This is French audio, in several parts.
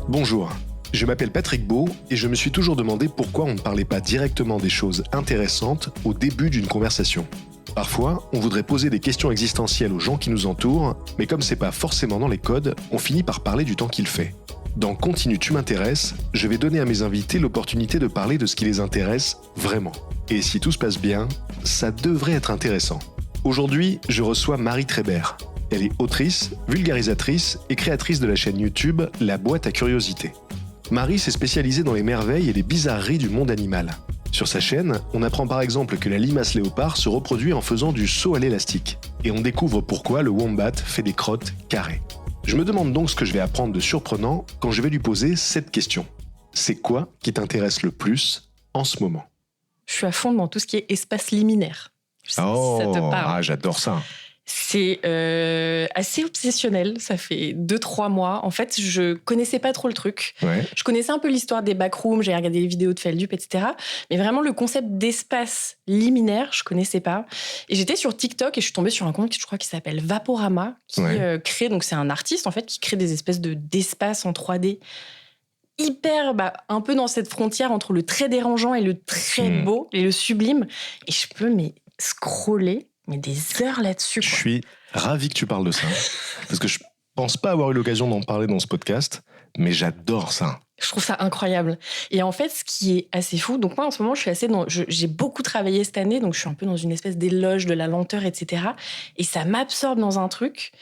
Bonjour, je m'appelle Patrick Beau et je me suis toujours demandé pourquoi on ne parlait pas directement des choses intéressantes au début d'une conversation. Parfois, on voudrait poser des questions existentielles aux gens qui nous entourent, mais comme c'est pas forcément dans les codes, on finit par parler du temps qu'il fait. Dans Continue, tu m'intéresses, je vais donner à mes invités l'opportunité de parler de ce qui les intéresse vraiment. Et si tout se passe bien, ça devrait être intéressant. Aujourd'hui, je reçois Marie Trébert. Elle est autrice, vulgarisatrice et créatrice de la chaîne YouTube La Boîte à Curiosités. Marie s'est spécialisée dans les merveilles et les bizarreries du monde animal. Sur sa chaîne, on apprend par exemple que la limace léopard se reproduit en faisant du saut à l'élastique. Et on découvre pourquoi le wombat fait des crottes carrées. Je me demande donc ce que je vais apprendre de surprenant quand je vais lui poser cette question. C'est quoi qui t'intéresse le plus en ce moment ? Je suis à fond dans tout ce qui est espace liminaire. Je sais pas si ça te parle. J'adore ça. C'est assez obsessionnel, ça fait 2-3 mois. En fait, je connaissais pas trop le truc. Ouais. Je connaissais un peu l'histoire des backrooms, j'ai regardé les vidéos de Feldup, etc. Mais vraiment, le concept d'espace liminaire, je connaissais pas. Et j'étais sur TikTok et je suis tombée sur un compte, je crois, qui s'appelle Vaporama, qui crée, donc c'est un artiste, en fait, qui crée des espèces d'espace en 3D hyper, un peu dans cette frontière entre le très dérangeant et le très beau et le sublime. Et je peux, scroller des heures là-dessus. Je suis ravi que tu parles de ça, parce que je pense pas avoir eu l'occasion d'en parler dans ce podcast, mais j'adore ça. Je trouve ça incroyable. Et en fait, ce qui est assez fou, donc moi en ce moment, j'ai beaucoup travaillé cette année, donc je suis un peu dans une espèce d'éloge de la lenteur, etc. Et ça m'absorbe dans un truc.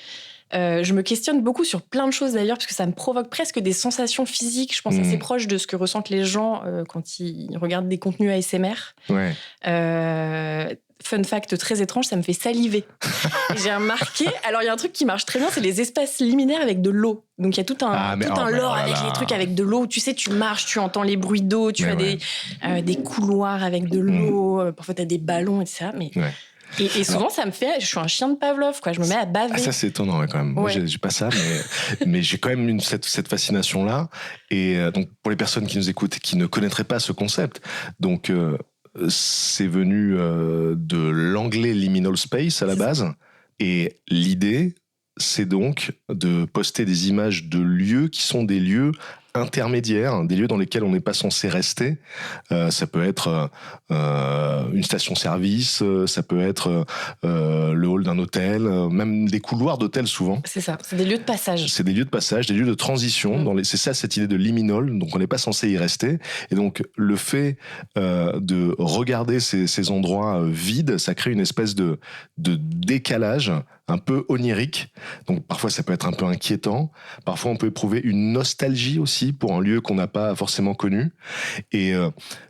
Je me questionne beaucoup sur plein de choses d'ailleurs, parce que ça me provoque presque des sensations physiques. Je pense assez proche de ce que ressentent les gens quand ils regardent des contenus ASMR. Ouais. Fun fact très étrange, ça me fait saliver. Et j'ai remarqué, alors il y a un truc qui marche très bien, c'est les espaces liminaires avec de l'eau. Donc il y a tout un lore avec les trucs avec de l'eau. Tu sais, tu marches, tu entends les bruits d'eau, tu as des couloirs avec de l'eau, parfois tu as des ballons, etc. Et souvent, ça me fait... Je suis un chien de Pavlov, quoi. Je me mets à baver. Ça, c'est étonnant, quand même. Moi, j'ai pas ça, mais j'ai quand même cette fascination-là. Et donc, pour les personnes qui nous écoutent et qui ne connaîtraient pas ce concept, donc... c'est venu de l'anglais liminal space à la base. Et l'idée, c'est donc de poster des images de lieux qui sont des lieux intermédiaires, des lieux dans lesquels on n'est pas censé rester. Ça peut être une station-service, ça peut être le hall d'un hôtel, même des couloirs d'hôtel souvent. C'est ça, c'est des lieux de passage. C'est des lieux de passage, des lieux de transition. C'est ça, cette idée de liminal, donc on n'est pas censé y rester. Et donc le fait de regarder ces endroits vides, ça crée une espèce de décalage un peu onirique. Donc parfois ça peut être un peu inquiétant. Parfois on peut éprouver une nostalgie aussi pour un lieu qu'on n'a pas forcément connu. Et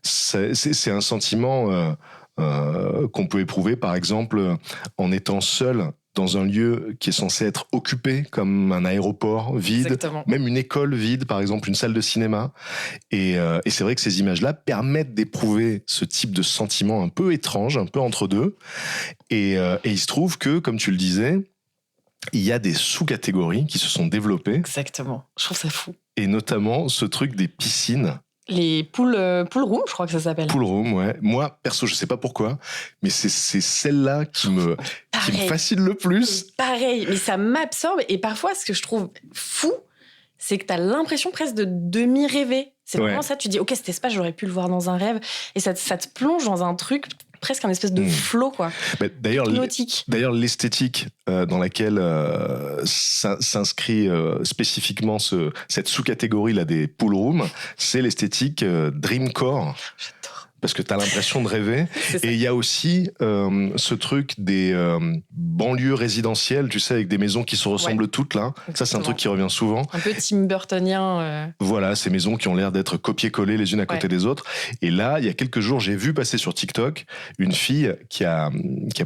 c'est un sentiment qu'on peut éprouver par exemple en étant seul dans un lieu qui est censé être occupé, comme un aéroport vide, Exactement. Même une école vide, par exemple une salle de cinéma. Et c'est vrai que ces images-là permettent d'éprouver ce type de sentiment un peu étrange, un peu entre deux. Et il se trouve que, comme tu le disais, il y a des sous-catégories qui se sont développées. Exactement. Je trouve ça fou. Et notamment ce truc des piscines. Les pool room, je crois que ça s'appelle. Pool room, ouais. Moi, perso, je sais pas pourquoi, mais c'est celle-là qui me fascine le plus. Pareil, mais ça m'absorbe. Et parfois, ce que je trouve fou, c'est que tu as l'impression presque de demi-rêver. C'est vraiment ça, tu dis, ok, cet espace, j'aurais pu le voir dans un rêve. Et ça te plonge dans un truc, presque un espèce de flow, quoi. Hypnotique. D'ailleurs, l'esthétique dans laquelle s'inscrit spécifiquement cette sous-catégorie là des pool rooms, c'est l'esthétique dreamcore. J'adore. Parce que t'as l'impression de rêver. Et il y a aussi ce truc des banlieues résidentielles, tu sais, avec des maisons qui se ressemblent toutes là. Exactement. Ça, c'est un truc qui revient souvent. Un peu Tim Burtonien. Voilà, ces maisons qui ont l'air d'être copiées-collées les unes à côté des autres. Et là, il y a quelques jours, j'ai vu passer sur TikTok une fille qui a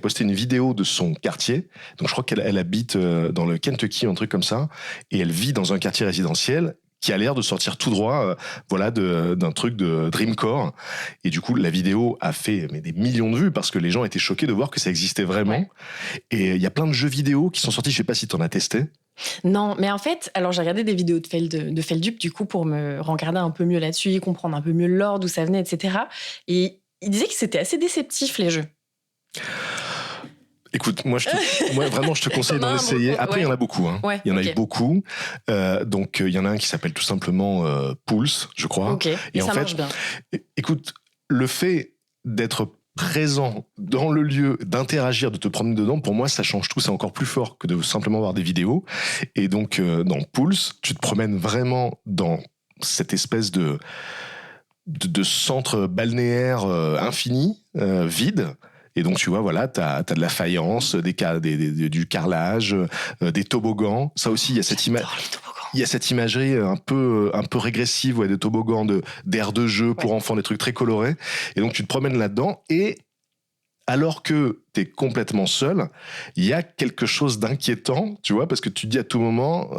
posté une vidéo de son quartier. Donc, je crois qu'elle habite dans le Kentucky, un truc comme ça. Et elle vit dans un quartier résidentiel qui a l'air de sortir tout droit d'un truc de dreamcore. Et du coup, la vidéo a fait des millions de vues parce que les gens étaient choqués de voir que ça existait vraiment. Et il y a plein de jeux vidéo qui sont sortis, je sais pas si tu en as testé. Non, mais en fait, alors j'ai regardé des vidéos de Feldup du coup pour me regarder un peu mieux là-dessus, comprendre un peu mieux l'ordre, d'où ça venait, etc. Et il disait que c'était assez déceptif les jeux. Écoute, moi vraiment, je te conseille d'en essayer. Après, il y en a beaucoup. Hein. Ouais, il y en a eu beaucoup. Donc, il y en a un qui s'appelle tout simplement Pulse, je crois. Ok, et ça marche bien. Écoute, le fait d'être présent dans le lieu, d'interagir, de te promener dedans, pour moi, ça change tout. C'est encore plus fort que de simplement voir des vidéos. Et donc, dans Pulse, tu te promènes vraiment dans cette espèce de centre balnéaire infini, vide. Et donc, tu vois, voilà, t'as de la faïence, du carrelage, des toboggans. Ça aussi, il y a cette image. Il y a cette imagerie un peu régressive, ouais, de toboggans, d'air de jeu pour enfants, des trucs très colorés. Et donc, tu te promènes là-dedans et alors que t'es complètement seul, il y a quelque chose d'inquiétant, tu vois, parce que tu te dis à tout moment,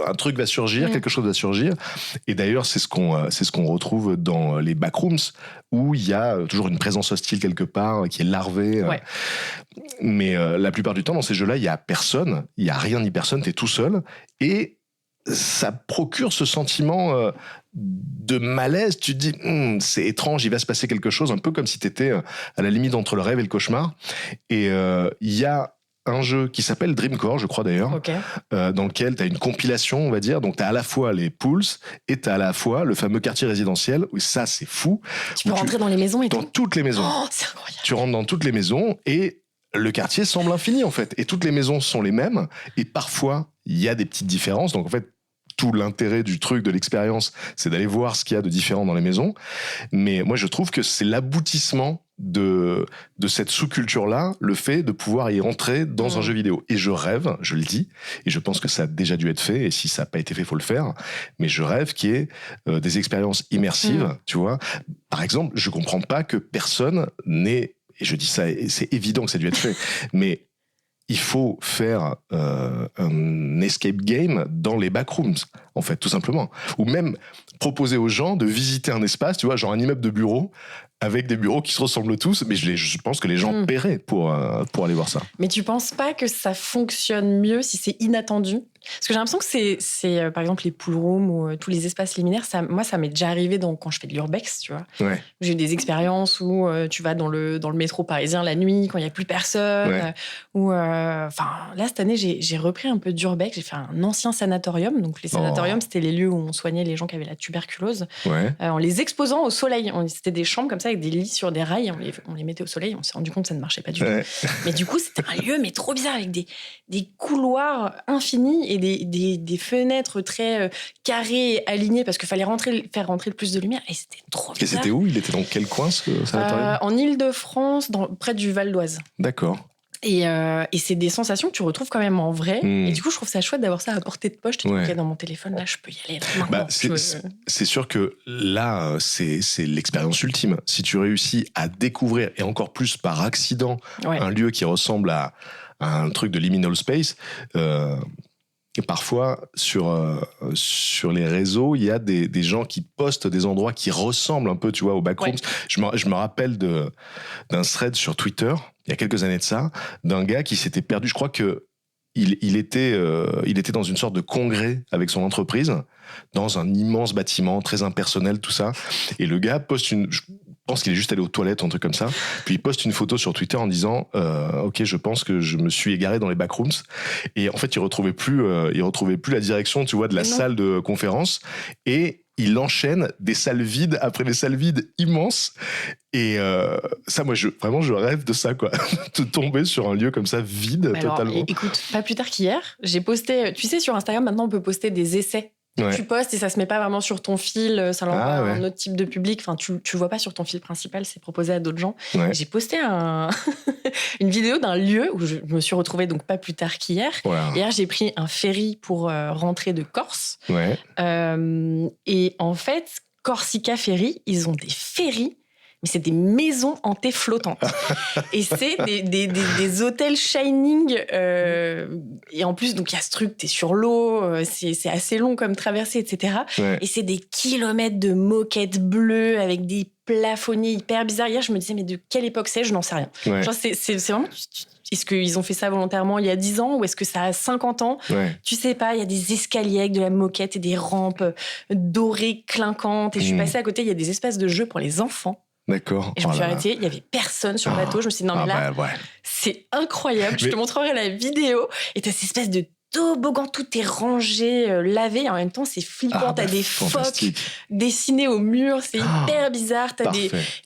un truc va surgir, quelque chose va surgir. Et d'ailleurs, c'est ce qu'on retrouve dans les backrooms, où il y a toujours une présence hostile quelque part, qui est larvée. Ouais. Mais la plupart du temps, dans ces jeux-là, il y a personne, il y a rien ni personne, t'es tout seul. Et ça procure ce sentiment de malaise. Tu te dis, c'est étrange, il va se passer quelque chose, un peu comme si tu étais à la limite entre le rêve et le cauchemar. Et il y a un jeu qui s'appelle Dreamcore, je crois d'ailleurs, dans lequel tu as une compilation, on va dire. Donc, tu as à la fois les Pulse et tu as à la fois le fameux quartier résidentiel. Oui, ça, c'est fou. Tu peux rentrer dans les maisons et tout. Dans toutes les maisons. Oh, c'est incroyable. Tu rentres dans toutes les maisons et le quartier semble infini, en fait. Et toutes les maisons sont les mêmes. Et parfois, il y a des petites différences. Donc, en fait, tout l'intérêt du truc, de l'expérience, c'est d'aller voir ce qu'il y a de différent dans les maisons. Mais moi, je trouve que c'est l'aboutissement de cette sous-culture-là, le fait de pouvoir y rentrer dans un jeu vidéo. Et je rêve, je le dis, et je pense que ça a déjà dû être fait, et si ça n'a pas été fait, il faut le faire, mais je rêve qu'il y ait des expériences immersives, tu vois. Par exemple, je comprends pas que personne n'ait, et je dis ça, et c'est évident que ça a dû être fait, mais il faut faire un escape game dans les backrooms, en fait, tout simplement. Ou même proposer aux gens de visiter un espace, tu vois, genre un immeuble de bureaux, avec des bureaux qui se ressemblent tous, mais je pense que les gens paieraient pour aller voir ça. Mais tu penses pas que ça fonctionne mieux si c'est inattendu ? Parce que j'ai l'impression que c'est par exemple, les pool rooms ou tous les espaces liminaires, moi, ça m'est déjà arrivé quand je fais de l'urbex, tu vois. Ouais. J'ai eu des expériences où tu vas dans le métro parisien la nuit, quand il n'y a plus personne. Ou, là, cette année, j'ai repris un peu d'urbex. J'ai fait un ancien sanatorium. Donc, les sanatoriums, c'était les lieux où on soignait les gens qui avaient la tuberculose. En les exposant au soleil. C'était des chambres comme ça, avec des lits sur des rails. On les mettait au soleil. On s'est rendu compte que ça ne marchait pas du tout. Mais du coup, c'était un lieu trop bizarre, avec des couloirs infinis et des fenêtres très carrées et alignées, parce qu'il fallait faire rentrer le plus de lumière, et c'était trop bizarre. Et c'était où ? Il était dans quel coin, ce sanatorium ? En Île-de-France, près du Val d'Oise. D'accord. Et c'est des sensations que tu retrouves quand même en vrai. Et du coup, je trouve ça chouette d'avoir ça à portée de poche. Tu te dis, ok, dans mon téléphone, là, je peux y aller. C'est sûr que là, c'est l'expérience ultime. Si tu réussis à découvrir, et encore plus par accident, un lieu qui ressemble à un truc de liminal space, et parfois, sur les réseaux, il y a des gens qui postent des endroits qui ressemblent un peu, tu vois, aux backrooms. Je me rappelle d'un thread sur Twitter, il y a quelques années de ça, d'un gars qui s'était perdu. Je crois que il était dans une sorte de congrès avec son entreprise, dans un immense bâtiment, très impersonnel, tout ça. Et le gars poste je pense qu'il est juste allé aux toilettes, un truc comme ça. Puis il poste une photo sur Twitter en disant ok, je pense que je me suis égaré dans les backrooms. Et en fait, il retrouvait plus la direction, tu vois, de la salle de conférence. Et il enchaîne des salles vides après des salles vides immenses. Et ça, moi, je rêve de ça, quoi. De tomber sur un lieu comme ça, vide, totalement. Écoute, pas plus tard qu'hier, j'ai posté... Tu sais, sur Instagram, maintenant, on peut poster des essais. Tu postes et ça se met pas vraiment sur ton fil, ça l'envoie à un autre type de public. Enfin, tu le vois pas sur ton fil principal, c'est proposé à d'autres gens. J'ai posté une vidéo d'un lieu où je me suis retrouvée, donc pas plus tard qu'hier. Hier, j'ai pris un ferry pour rentrer de Corse. Et en fait, Corsica Ferry, ils ont des ferries, mais c'est des maisons hantées flottantes. Et c'est des hôtels Shining. Et en plus, donc il y a ce truc, t'es sur l'eau, c'est assez long comme traversée, etc. Et c'est des kilomètres de moquettes bleues avec des plafonniers hyper bizarres. Hier, je me disais, mais de quelle époque c'est ? Je n'en sais rien. Genre, c'est vraiment... Est-ce qu'ils ont fait ça volontairement il y a 10 ans ou est-ce que ça a 50 ans ? Tu sais pas, il y a des escaliers avec de la moquette et des rampes dorées, clinquantes. Et je suis passée à côté, il y a des espaces de jeux pour les enfants. D'accord. Et je me suis arrêtée, il y avait personne sur le bateau. Je me suis dit, non, mais là, c'est incroyable. Je te montrerai la vidéo. Et t'as cette espèce de toboggan, tout est rangé, lavé. Et en même temps, c'est flippant. T'as des phoques dessinés au mur. C'est hyper bizarre. T'as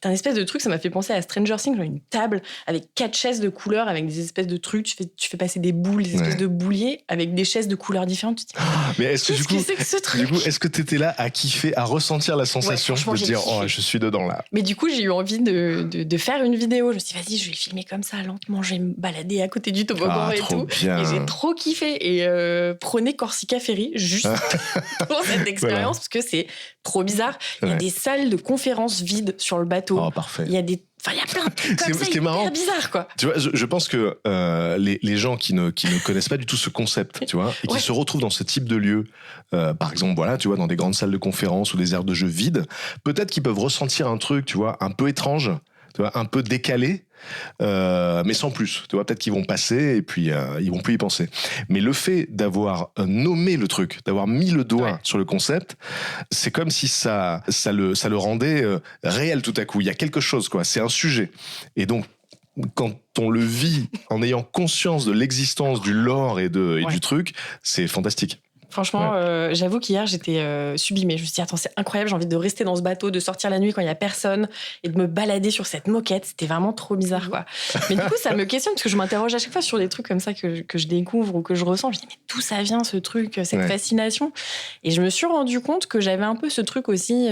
un espèce de truc, ça m'a fait penser à Stranger Things, genre une table avec 4 chaises de couleurs, avec des espèces de trucs. Tu fais passer des boules, des espèces de bouliers avec des chaises de couleurs différentes. Tu te dis, mais est-ce que qu'est-ce que c'est que ce truc ? Du coup, est-ce que t'étais là à kiffer, à ressentir la sensation de se dire, je suis dedans là. Mais du coup, j'ai eu envie de faire une vidéo. Je me suis dit, vas-y, je vais filmer comme ça, lentement. Je vais me balader à côté du toboggan et tout. Bien. Et j'ai trop kiffé. Et prenez Corsica Ferry juste pour cette expérience, parce que c'est trop bizarre. Il y a des salles de conférences vides sur le bateau. Oh, parfait. Il y a plein de trucs comme ça, hyper bizarre, quoi. Tu vois, je pense que les gens qui ne connaissent pas du tout ce concept, tu vois, et qui se retrouvent dans ce type de lieu, par exemple, voilà, tu vois, dans des grandes salles de conférences ou des aires de jeux vides, peut-être qu'ils peuvent ressentir un truc, tu vois, un peu étrange, tu vois, un peu décalé, mais sans plus. Tu vois, peut-être qu'ils vont passer et puis ils vont plus y penser. Mais le fait d'avoir nommé le truc, d'avoir mis le doigt sur le concept, c'est comme si ça le rendait réel tout à coup. Il y a quelque chose, quoi. C'est un sujet. Et donc, quand on le vit en ayant conscience de l'existence du lore et du truc, c'est fantastique. Franchement, j'avoue qu'hier, j'étais sublimée. Je me suis dit, attends, c'est incroyable, j'ai envie de rester dans ce bateau, de sortir la nuit quand il n'y a personne et de me balader sur cette moquette. C'était vraiment trop bizarre, quoi. Mais du coup, ça me questionne parce que je m'interroge à chaque fois sur des trucs comme ça que je découvre ou que je ressens. Je me dis, mais d'où ça vient, ce truc, cette fascination ? Et je me suis rendu compte que j'avais un peu ce truc aussi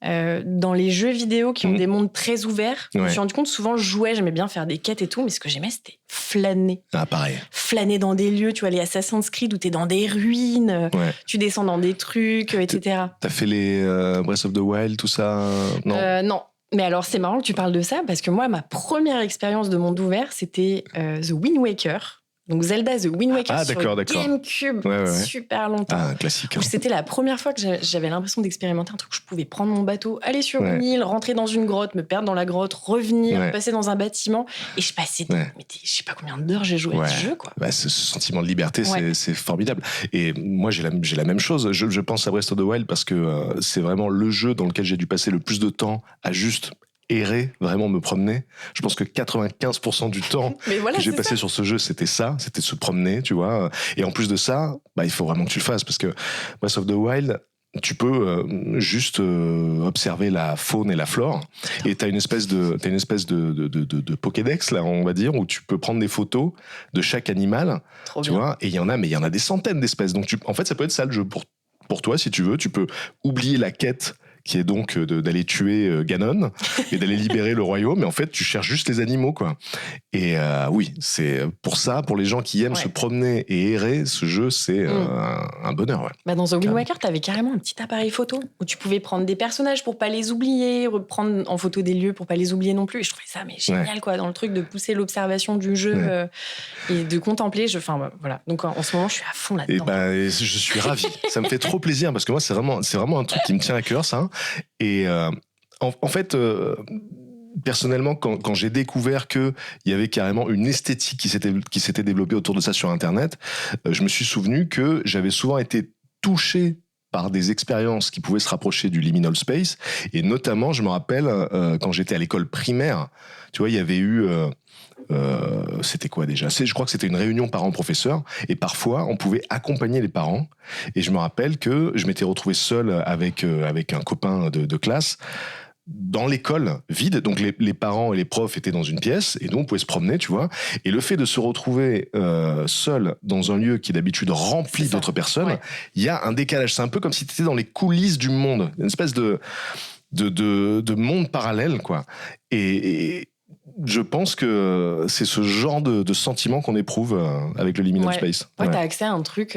dans les jeux vidéo qui ont des mondes très ouverts. Je me suis rendu compte, souvent, je jouais, j'aimais bien faire des quêtes et tout, mais ce que j'aimais, c'était flâner. Ah, pareil. Flâner dans des lieux, tu vois, les Assassin's Creed où t'es dans des ruines, tu descends dans des trucs, etc. T'as fait les Breath of the Wild, tout ça ? Non. Non. Mais alors, c'est marrant que tu parles de ça, parce que moi, ma première expérience de monde ouvert, c'était The Wind Waker. Donc Zelda The Wind Waker sur GameCube, super longtemps. Ah, un classique. C'était la première fois que j'avais l'impression d'expérimenter un truc où je pouvais prendre mon bateau, aller sur une île, rentrer dans une grotte, me perdre dans la grotte, revenir, passer dans un bâtiment. Et je passais, je sais pas combien d'heures j'ai joué à ce jeu, quoi. Bah, ce sentiment de liberté, c'est formidable. Et moi, j'ai la même chose. Je pense à Breath of the Wild parce que c'est vraiment le jeu dans lequel j'ai dû passer le plus de temps à juste errer, vraiment me promener. Je pense que 95% du temps que j'ai passé sur ce jeu, c'était se promener, tu vois. Et en plus de ça, il faut vraiment que tu le fasses parce que Breath of the Wild, tu peux juste observer la faune et la flore, et t'as une espèce de Pokédex là, on va dire, où tu peux prendre des photos de chaque animal, tu vois. Et il y en a des centaines d'espèces. Donc en fait, ça peut être ça le jeu pour toi si tu veux. Tu peux oublier la quête qui est donc d'aller tuer Ganon et d'aller libérer le royaume, mais en fait tu cherches juste les animaux, quoi. Et oui, c'est pour ça, pour les gens qui aiment se promener et errer, ce jeu c'est un bonheur. Dans The Wind Waker, t'avais carrément un petit appareil photo où tu pouvais prendre des personnages pour pas les oublier, reprendre en photo des lieux pour pas les oublier non plus. Et je trouvais ça génial, quoi, dans le truc de pousser l'observation du jeu et de contempler. Voilà. Donc en ce moment, je suis à fond là-dedans. Et je suis ravi. Ça me fait trop plaisir parce que moi, c'est vraiment un truc qui me tient à cœur, ça. Et en fait, personnellement, quand j'ai découvert qu'il y avait carrément une esthétique qui s'était développée autour de ça sur Internet, je me suis souvenu que j'avais souvent été touché par des expériences qui pouvaient se rapprocher du liminal space. Et notamment, je me rappelle, quand j'étais à l'école primaire, tu vois, il y avait eu... c'était quoi déjà ? Je crois que c'était une réunion parents-professeurs, et parfois on pouvait accompagner les parents. Et je me rappelle que je m'étais retrouvé seul avec un copain de classe dans l'école vide, donc les parents et les profs étaient dans une pièce et nous on pouvait se promener, tu vois. Et le fait de se retrouver seul dans un lieu qui est d'habitude rempli d'autres personnes, il y a un décalage. C'est un peu comme si tu étais dans les coulisses du monde, une espèce de monde parallèle, quoi. Et je pense que c'est ce genre de sentiment qu'on éprouve avec le liminal space. T'as accès à un truc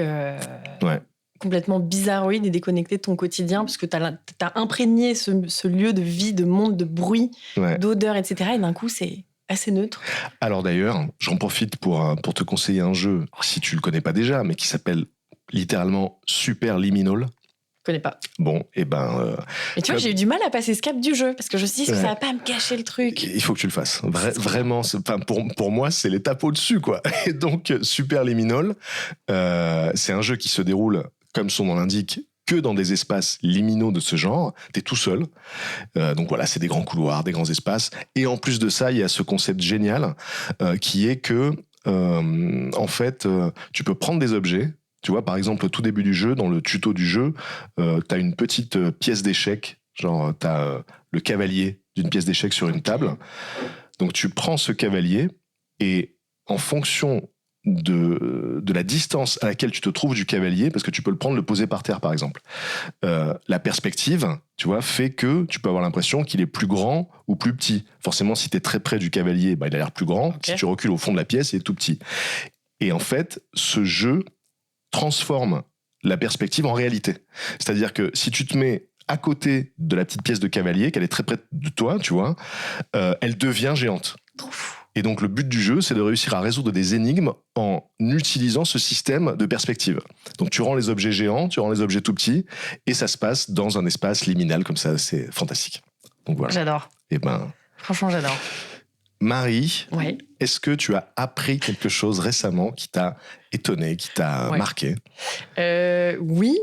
complètement bizarroïde et déconnecté de ton quotidien, parce que t'as imprégné ce lieu de vie, de monde, de bruit, d'odeur, etc. Et d'un coup, c'est assez neutre. Alors d'ailleurs, j'en profite pour te conseiller un jeu, si tu le connais pas déjà, mais qui s'appelle littéralement Superliminal. Je connais pas. Bon, et mais tu vois, j'ai eu du mal à passer ce cap du jeu, parce que je me suis dit, ça va pas me gâcher le truc. Il faut que tu le fasses. Vraiment, pour moi, c'est l'étape au-dessus, quoi. Et donc, Superliminal, c'est un jeu qui se déroule, comme son nom l'indique, que dans des espaces liminaux de ce genre, t'es tout seul. Donc voilà, c'est des grands couloirs, des grands espaces. Et en plus de ça, il y a ce concept génial qui est que, en fait, tu peux prendre des objets. Tu vois, par exemple, au tout début du jeu, dans le tuto du jeu, t'as une petite pièce d'échec. Genre, t'as le cavalier d'une pièce d'échec sur une table. Donc tu prends ce cavalier et en fonction de la distance à laquelle tu te trouves du cavalier, parce que tu peux le prendre, le poser par terre par exemple, la perspective, tu vois, fait que tu peux avoir l'impression qu'il est plus grand ou plus petit. Forcément, si tu es très près du cavalier, bah, il a l'air plus grand. Okay. Si tu recules au fond de la pièce, il est tout petit. Et en fait, ce jeu transforme la perspective en réalité. C'est-à-dire que si tu te mets à côté de la petite pièce de cavalier, qu'elle est très près de toi, tu vois, elle devient géante. Et donc le but du jeu, c'est de réussir à résoudre des énigmes en utilisant ce système de perspective. Donc tu rends les objets géants, tu rends les objets tout petits, et ça se passe dans un espace liminal comme ça, c'est fantastique. Donc voilà. J'adore. Et ben, franchement, j'adore. Marie, ouais. Est-ce que tu as appris quelque chose récemment qui t'a étonné, qui t'a marqué ? Oui.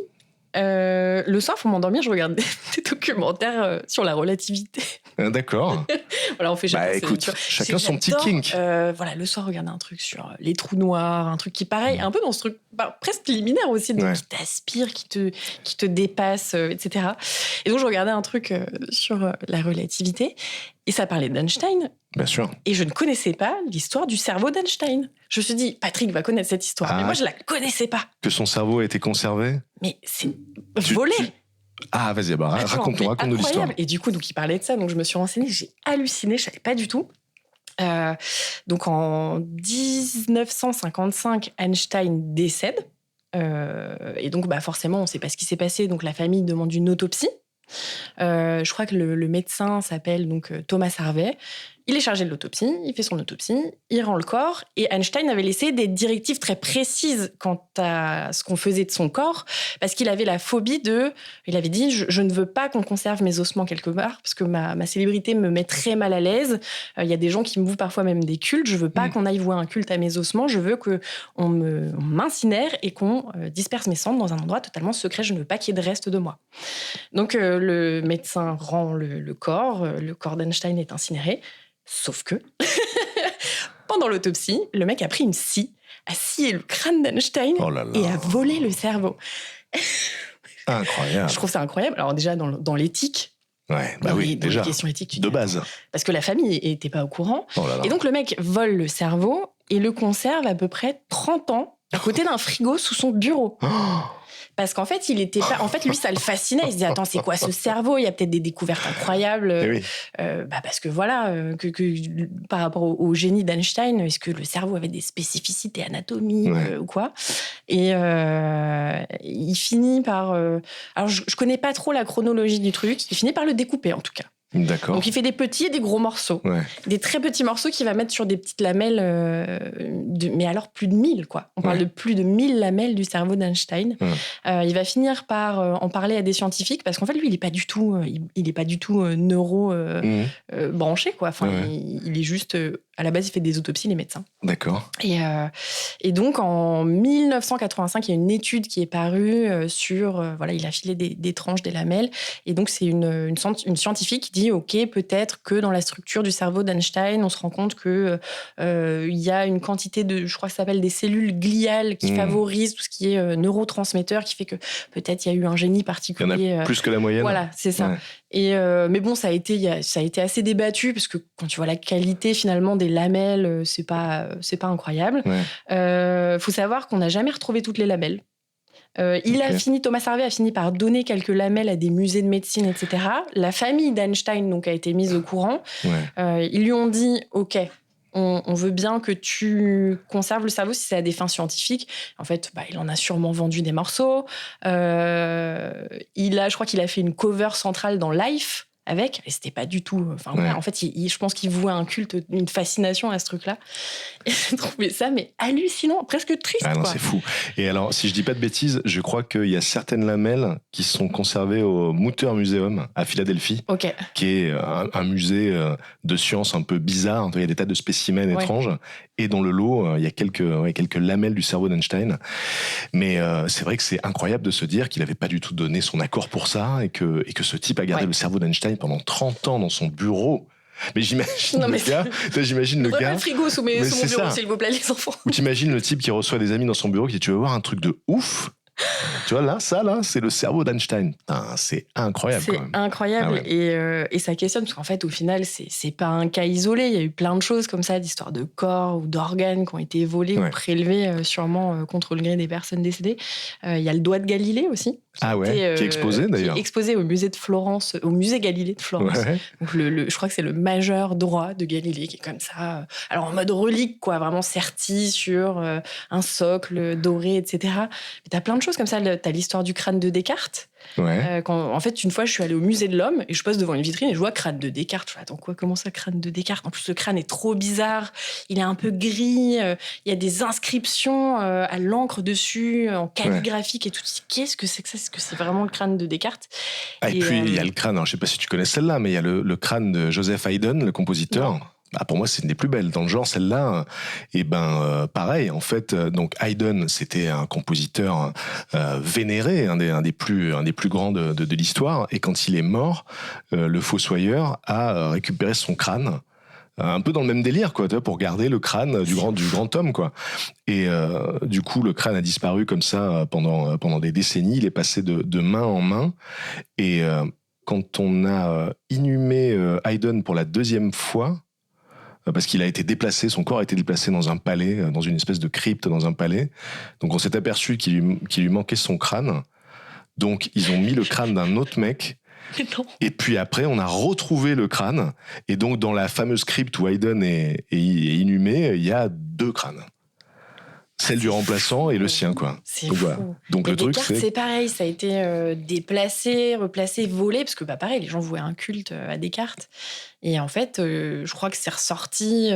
Le soir, pour m'endormir, je regarde des documentaires sur la relativité. D'accord. Voilà, on fait chacun, écoute, chacun son petit kink. Voilà, le soir, regarder un truc sur les trous noirs, un truc qui pareil, un peu dans ce truc presque liminaire aussi, donc qui t'aspire, qui te dépasse, etc. Et donc, je regardais un truc sur la relativité et ça parlait d'Einstein. Bien sûr. Et je ne connaissais pas l'histoire du cerveau d'Einstein. Je me suis dit, Patrick va connaître cette histoire, mais moi, je la connaissais pas. Que son cerveau a été conservé ? Mais c'est volé. Ah, vas-y, raconte-nous l'histoire. Et du coup, donc, il parlait de ça, donc je me suis renseignée, j'ai halluciné, je savais pas du tout. Donc en 1955, Einstein décède. Et donc, forcément, on ne sait pas ce qui s'est passé. Donc, la famille demande une autopsie. Je crois que le médecin s'appelle donc Thomas Harvey. Il est chargé de l'autopsie, il fait son autopsie, il rend le corps. Et Einstein avait laissé des directives très précises quant à ce qu'on faisait de son corps, parce qu'il avait la phobie il avait dit, je ne veux pas qu'on conserve mes ossements quelque part, parce que ma célébrité me met très mal à l'aise. Il y a des gens qui me vouent parfois même des cultes. Je veux pas qu'on aille vouer un culte à mes ossements. Je veux qu'on m'incinère et qu'on disperse mes cendres dans un endroit totalement secret. Je ne veux pas qu'il y ait de reste de moi. Donc le médecin rend le corps d'Einstein est incinéré. Sauf que, pendant l'autopsie, le mec a pris une scie, a scié le crâne d'Einstein et a volé le cerveau. Incroyable. Je trouve ça incroyable. Alors déjà, dans l'éthique, déjà, les questions éthiques, de base. Parce que la famille n'était pas au courant. Et donc, le mec vole le cerveau et le conserve à peu près 30 ans à côté d'un frigo sous son bureau. Parce qu'en fait, il était pas. En fait, lui, ça le fascinait. Il se disait, attends, c'est quoi ce cerveau ? Il y a peut-être des découvertes incroyables. Parce que voilà, par rapport au génie d'Einstein, est-ce que le cerveau avait des spécificités anatomiques ou quoi ? Et il finit par. Alors, je connais pas trop la chronologie du truc. Il finit par le découper, en tout cas. D'accord. Donc, il fait des petits et des gros morceaux. Des très petits morceaux qu'il va mettre sur des petites lamelles, mais alors plus de 1000, quoi. On parle de plus de 1000 lamelles du cerveau d'Einstein. Il va finir par en parler à des scientifiques, parce qu'en fait, lui, il n'est pas du tout, branché, quoi. Enfin, il est juste... à la base, il fait des autopsies, les médecins. D'accord. Et donc, en 1985, il y a une étude qui est parue sur... il a filé des tranches, des lamelles. Et donc, c'est une scientifique qui dit, OK, peut-être que dans la structure du cerveau d'Einstein, on se rend compte qu'il y a une quantité de... Je crois que ça s'appelle des cellules gliales qui favorisent tout ce qui est neurotransmetteur, qui fait que peut-être il y a eu un génie particulier. Il y en a plus que la moyenne. Voilà, c'est ça. Ouais. Et mais bon, ça a été assez débattu, parce que quand tu vois la qualité finalement des lamelles, c'est pas incroyable. Faut savoir qu'on n'a jamais retrouvé toutes les lamelles. Thomas Harvey a fini par donner quelques lamelles à des musées de médecine, etc. La famille d'Einstein donc a été mise au courant. Ils lui ont dit, OK, on veut bien que tu conserves le cerveau si c'est à des fins scientifiques. En fait, il en a sûrement vendu des morceaux. Je crois qu'il a fait une cover centrale dans Life. avec. Et c'était pas du tout... en fait, je pense qu'il vouait un culte, une fascination à ce truc-là. Et j'ai trouvé ça, mais hallucinant, presque triste. Ah non, c'est fou. Et alors, si je dis pas de bêtises, je crois qu'il y a certaines lamelles qui sont conservées au Mutter Museum à Philadelphie, qui est un musée de sciences un peu bizarre. Il y a des tas de spécimens étranges. Et dans le lot, il y a quelques lamelles du cerveau d'Einstein. Mais c'est vrai que c'est incroyable de se dire qu'il n'avait pas du tout donné son accord pour ça et que ce type a gardé le cerveau d'Einstein pendant 30 ans dans son bureau. Mais j'imagine le gars. Pas le frigo sous mon bureau, s'il vous plaît, les enfants. Ou t'imagines le type qui reçoit des amis dans son bureau qui dit tu veux voir un truc de ouf? Tu vois, là, c'est le cerveau d'Einstein. Putain, c'est incroyable. C'est incroyable. Et ça questionne, parce qu'en fait, au final, c'est pas un cas isolé. Il y a eu plein de choses comme ça, d'histoires de corps ou d'organes qui ont été volés ou prélevés, sûrement contre le gré des personnes décédées. Il y a le doigt de Galilée aussi. Qui est exposé d'ailleurs. Qui est exposé au musée de Florence, au musée Galilée de Florence. Donc je crois que c'est le majeur droit de Galilée qui est comme ça. Alors en mode relique, quoi, vraiment serti sur un socle doré, etc. Mais t'as plein de choses comme ça. T'as l'histoire du crâne de Descartes. En fait, une fois, je suis allée au musée de l'homme et je passe devant une vitrine et je vois crâne de Descartes. Je fais, attends, quoi, comment ça, crâne de Descartes? En plus, le crâne est trop bizarre. Il est un peu gris. Il y a des inscriptions à l'encre dessus, en calligraphique et tout. Qu'est-ce que c'est que ça? Est-ce que c'est vraiment le crâne de Descartes? Et puis, il y a le crâne, alors, je sais pas si tu connais celle-là, mais il y a le crâne de Joseph Haydn, le compositeur. Non. Pour moi, c'est une des plus belles dans le genre, celle-là. Et pareil, en fait, donc Haydn, c'était un compositeur vénéré, un des plus grands de l'histoire. Et quand il est mort, le fossoyeur a récupéré son crâne, un peu dans le même délire, quoi, pour garder le crâne du grand homme, quoi. Et du coup, le crâne a disparu comme ça pendant des décennies. Il est passé de main en main. Et quand on a inhumé Haydn pour la deuxième fois, parce qu'il a été déplacé, son corps a été déplacé dans un palais, dans une espèce de crypte dans un palais. Donc on s'est aperçu qu'il lui manquait son crâne. Donc ils ont mis le crâne d'un autre mec. Et puis après, on a retrouvé le crâne. Et donc dans la fameuse crypte où Haydn est inhumé, il y a 2 crânes. Celle du remplaçant et le sien, quoi. C'est fou. Voilà. Donc le truc, c'est pareil, ça a été déplacé, replacé, volé, parce que pareil, les gens vouaient un culte à Descartes. Et en fait, je crois que c'est ressorti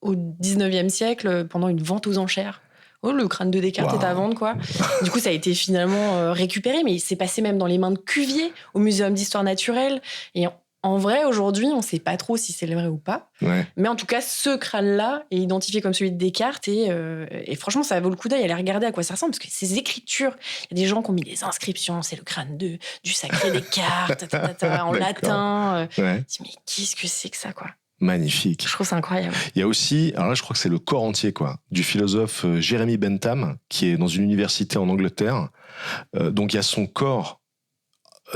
au 19e siècle pendant une vente aux enchères. Oh, le crâne de Descartes est à vendre, quoi. Du coup, ça a été finalement récupéré, mais il s'est passé même dans les mains de Cuvier, au Muséum d'histoire naturelle. Et en vrai, aujourd'hui, on ne sait pas trop si c'est vrai ou pas. Mais en tout cas, ce crâne-là est identifié comme celui de Descartes. Et franchement, ça vaut le coup d'œil à aller regarder à quoi ça ressemble. Parce que ces écritures, il y a des gens qui ont mis des inscriptions. C'est le crâne du sacré Descartes, en latin. Mais qu'est-ce que c'est que ça, quoi? Magnifique. Je trouve ça incroyable. Il y a aussi, alors là, je crois que c'est le corps entier, quoi, du philosophe Jeremy Bentham, qui est dans une université en Angleterre. Donc, il y a son corps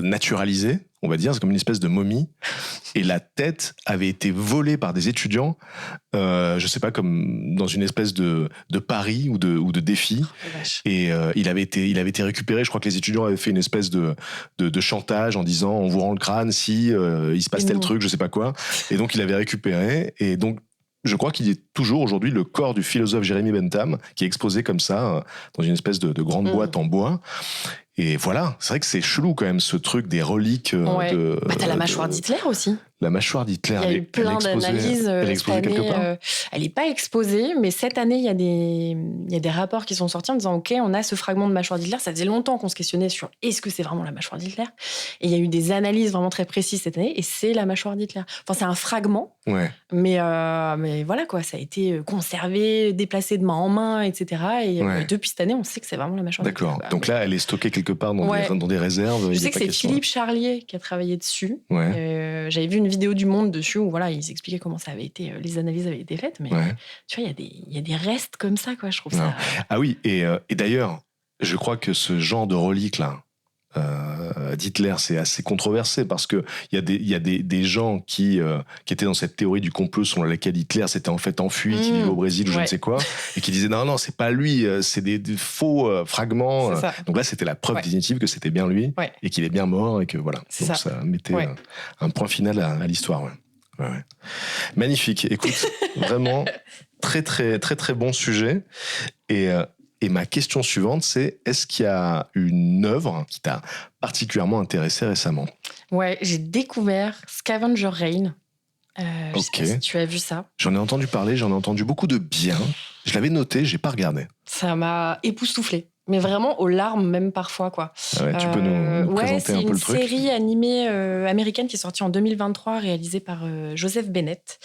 naturalisé, on va dire, c'est comme une espèce de momie, et la tête avait été volée par des étudiants, je sais pas, comme dans une espèce de pari ou de défi, et il avait été récupéré. Je crois que les étudiants avaient fait une espèce de chantage en disant on vous rend le crâne si il se passe tel truc, je sais pas quoi, et donc il avait récupéré, et donc je crois qu'il est toujours aujourd'hui le corps du philosophe Jeremy Bentham qui est exposé comme ça dans une espèce de grande boîte en bois. Et voilà, c'est vrai que c'est chelou quand même ce truc des reliques t'as la mâchoire d'Hitler aussi. La mâchoire d'Hitler. Il y a eu plein d'analyses. Elle est exposée quelque part. Elle n'est pas exposée, mais cette année, il y a des rapports qui sont sortis en disant OK, on a ce fragment de mâchoire d'Hitler. Ça faisait longtemps qu'on se questionnait sur est-ce que c'est vraiment la mâchoire d'Hitler. Et il y a eu des analyses vraiment très précises cette année, et c'est la mâchoire d'Hitler. Enfin, c'est un fragment, mais voilà, quoi. Ça a été conservé, déplacé de main en main, etc. Et depuis cette année, on sait que c'est vraiment la mâchoire d'Hitler. D'accord. Donc là, elle est stockée quelque part dans des réserves. Je sais que c'est Philippe Charlier qui a travaillé dessus. J'avais vu une vidéo du Monde dessus où ils expliquaient comment ça avait été, les analyses avaient été faites, mais tu vois, il y a des restes comme ça, quoi. Je trouve ça. Ah oui, et d'ailleurs, je crois que ce genre de relique là d'Hitler, c'est assez controversé parce que il y a des gens qui étaient dans cette théorie du complot selon laquelle Hitler s'était en fait enfui, qui vivait au Brésil ou je ne sais quoi, et qui disaient non, c'est pas lui, c'est des faux fragments. Donc là, c'était la preuve définitive que c'était bien lui et qu'il est bien mort et que voilà. Donc ça mettait un point final à l'histoire. Magnifique. Écoute, vraiment très très très très bon sujet. Et Et ma question suivante, c'est est-ce qu'il y a une œuvre qui t'a particulièrement intéressé récemment ? Ouais, j'ai découvert Scavenger Reign. Je sais pas si tu as vu ça. J'en ai entendu parler, j'en ai entendu beaucoup de bien. Je l'avais noté, j'ai pas regardé. Ça m'a époustouflée. Mais vraiment aux larmes, même parfois, quoi. Ouais, tu peux nous présenter un peu le truc ? C'est une série animée américaine qui est sortie en 2023, réalisée par Joseph Bennett,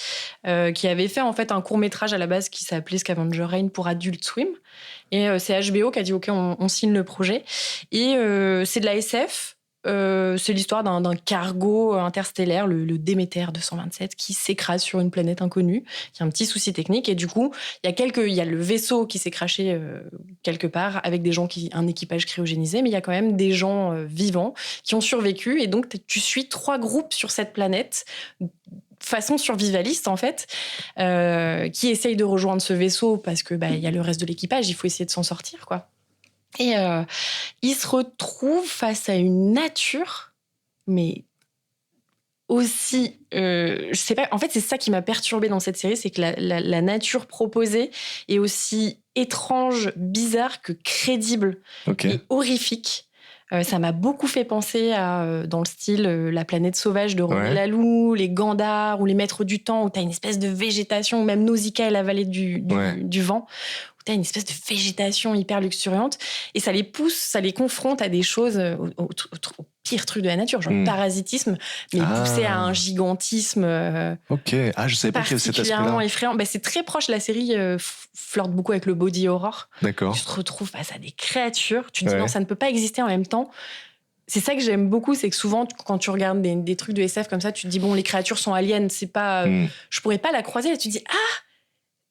qui avait fait en fait un court-métrage à la base qui s'appelait Scavenger Reign pour Adult Swim. Et c'est HBO qui a dit « Ok, on signe le projet ». Et c'est de la SF. C'est l'histoire d'un cargo interstellaire, le Déméter 227, qui s'écrase sur une planète inconnue. Il y a un petit souci technique et du coup, il y a le vaisseau qui s'est crashé quelque part avec un équipage cryogénisé, mais il y a quand même des gens vivants qui ont survécu et donc tu suis 3 groupes sur cette planète façon survivaliste en fait, qui essayent de rejoindre ce vaisseau parce que il y a le reste de l'équipage, il faut essayer de s'en sortir quoi. Et il se retrouve face à une nature, mais aussi, je sais pas. En fait, c'est ça qui m'a perturbée dans cette série, c'est que la nature proposée est aussi étrange, bizarre que crédible et horrifique. Ça m'a beaucoup fait penser à, dans le style La planète sauvage de René Laloux, les Gandars ou les Maîtres du temps, où t'as une espèce de végétation, ou même Nausicaa et la vallée du vent, où t'as une espèce de végétation hyper luxuriante, et ça les pousse, ça les confronte à des choses au pire truc de la nature, genre le parasitisme, mais poussé à un gigantisme je savais pas qu'il y avait cet aspect-là. Particulièrement effrayant. C'est très proche, la série flirte beaucoup avec le body horror. D'accord. Tu te retrouves face à des créatures, tu te dis non, ça ne peut pas exister en même temps. C'est ça que j'aime beaucoup, c'est que souvent, quand tu regardes des trucs de SF comme ça, tu te dis, bon, les créatures sont aliens, c'est pas... je pourrais pas la croiser, et tu te dis,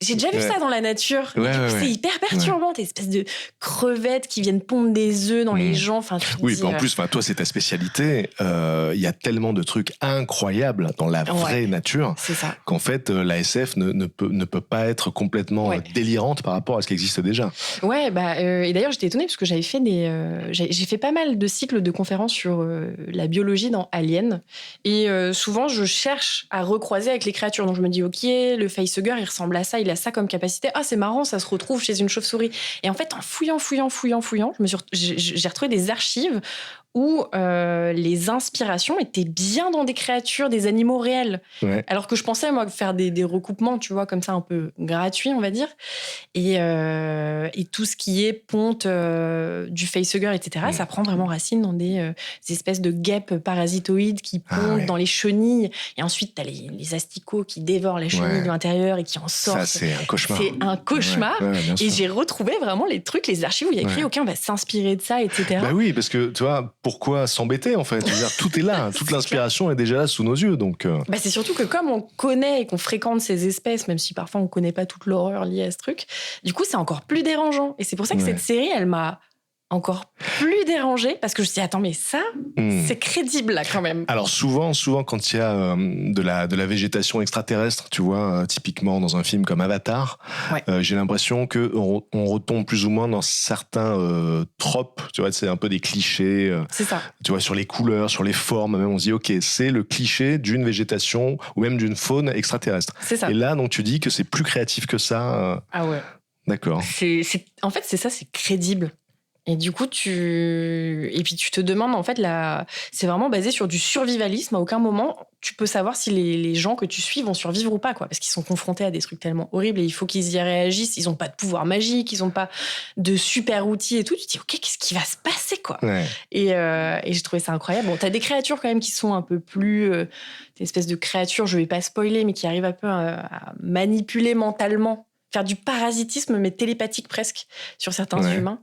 j'ai déjà vu ça dans la nature. C'est hyper perturbant, des espèces de crevettes qui viennent pondre des œufs dans les gens. Enfin, en plus, toi, c'est ta spécialité. Il y a tellement de trucs incroyables dans la vraie nature qu'en fait, la SF ne peut pas être complètement délirante par rapport à ce qui existe déjà. Et d'ailleurs, j'étais étonnée parce que j'avais fait j'ai fait pas mal de cycles de conférences sur la biologie dans Alien. Et souvent, je cherche à recroiser avec les créatures. Donc, je me dis, ok, le facehugger, il ressemble à ça, il a ça comme capacité. C'est marrant, ça se retrouve chez une chauve-souris. Et en fait, en fouillant, j'ai retrouvé des archives où les inspirations étaient bien dans des créatures, des animaux réels. Alors que je pensais, moi, faire des recoupements, tu vois, comme ça, un peu gratuits, on va dire. Et tout ce qui est ponte du facehugger, etc., ça prend vraiment racine dans des espèces de guêpes parasitoïdes qui pondent dans les chenilles. Et ensuite, t'as les asticots qui dévorent les chenilles de l'intérieur et qui en sortent. Ça, c'est un cauchemar. C'est un cauchemar. Et j'ai retrouvé vraiment les trucs, les archives où il y a écrit, OK, on va s'inspirer de ça, etc. Oui, parce que, tu vois, pourquoi s'embêter, en fait ? Je veux dire, tout est là, toute l'inspiration est déjà là sous nos yeux, donc... c'est surtout que comme on connaît et qu'on fréquente ces espèces, même si parfois on connaît pas toute l'horreur liée à ce truc, du coup, c'est encore plus dérangeant. Et c'est pour ça que cette série, elle m'a encore plus dérangée, parce que je me suis dit, attends, mais ça, c'est crédible, là, quand même. Alors, souvent, quand il y a de la végétation extraterrestre, tu vois, typiquement dans un film comme Avatar, j'ai l'impression qu'on retombe plus ou moins dans certains tropes, tu vois, c'est un peu des clichés. C'est ça. Tu vois, sur les couleurs, sur les formes, même on se dit, OK, c'est le cliché d'une végétation ou même d'une faune extraterrestre. C'est ça. Et là, donc, tu dis que c'est plus créatif que ça. D'accord. En fait, c'est ça, c'est crédible. Et du coup, et puis tu te demandes, en fait, c'est vraiment basé sur du survivalisme. À aucun moment, tu peux savoir si les gens que tu suis vont survivre ou pas, quoi. Parce qu'ils sont confrontés à des trucs tellement horribles et il faut qu'ils y réagissent. Ils n'ont pas de pouvoir magique, ils n'ont pas de super outils et tout. Tu te dis, OK, qu'est-ce qui va se passer, quoi. Et j'ai trouvé ça incroyable. Bon, t'as des créatures quand même qui sont un peu plus... des espèces de créatures, je vais pas spoiler, mais qui arrivent un peu à manipuler mentalement, faire du parasitisme, mais télépathique presque, sur certains humains.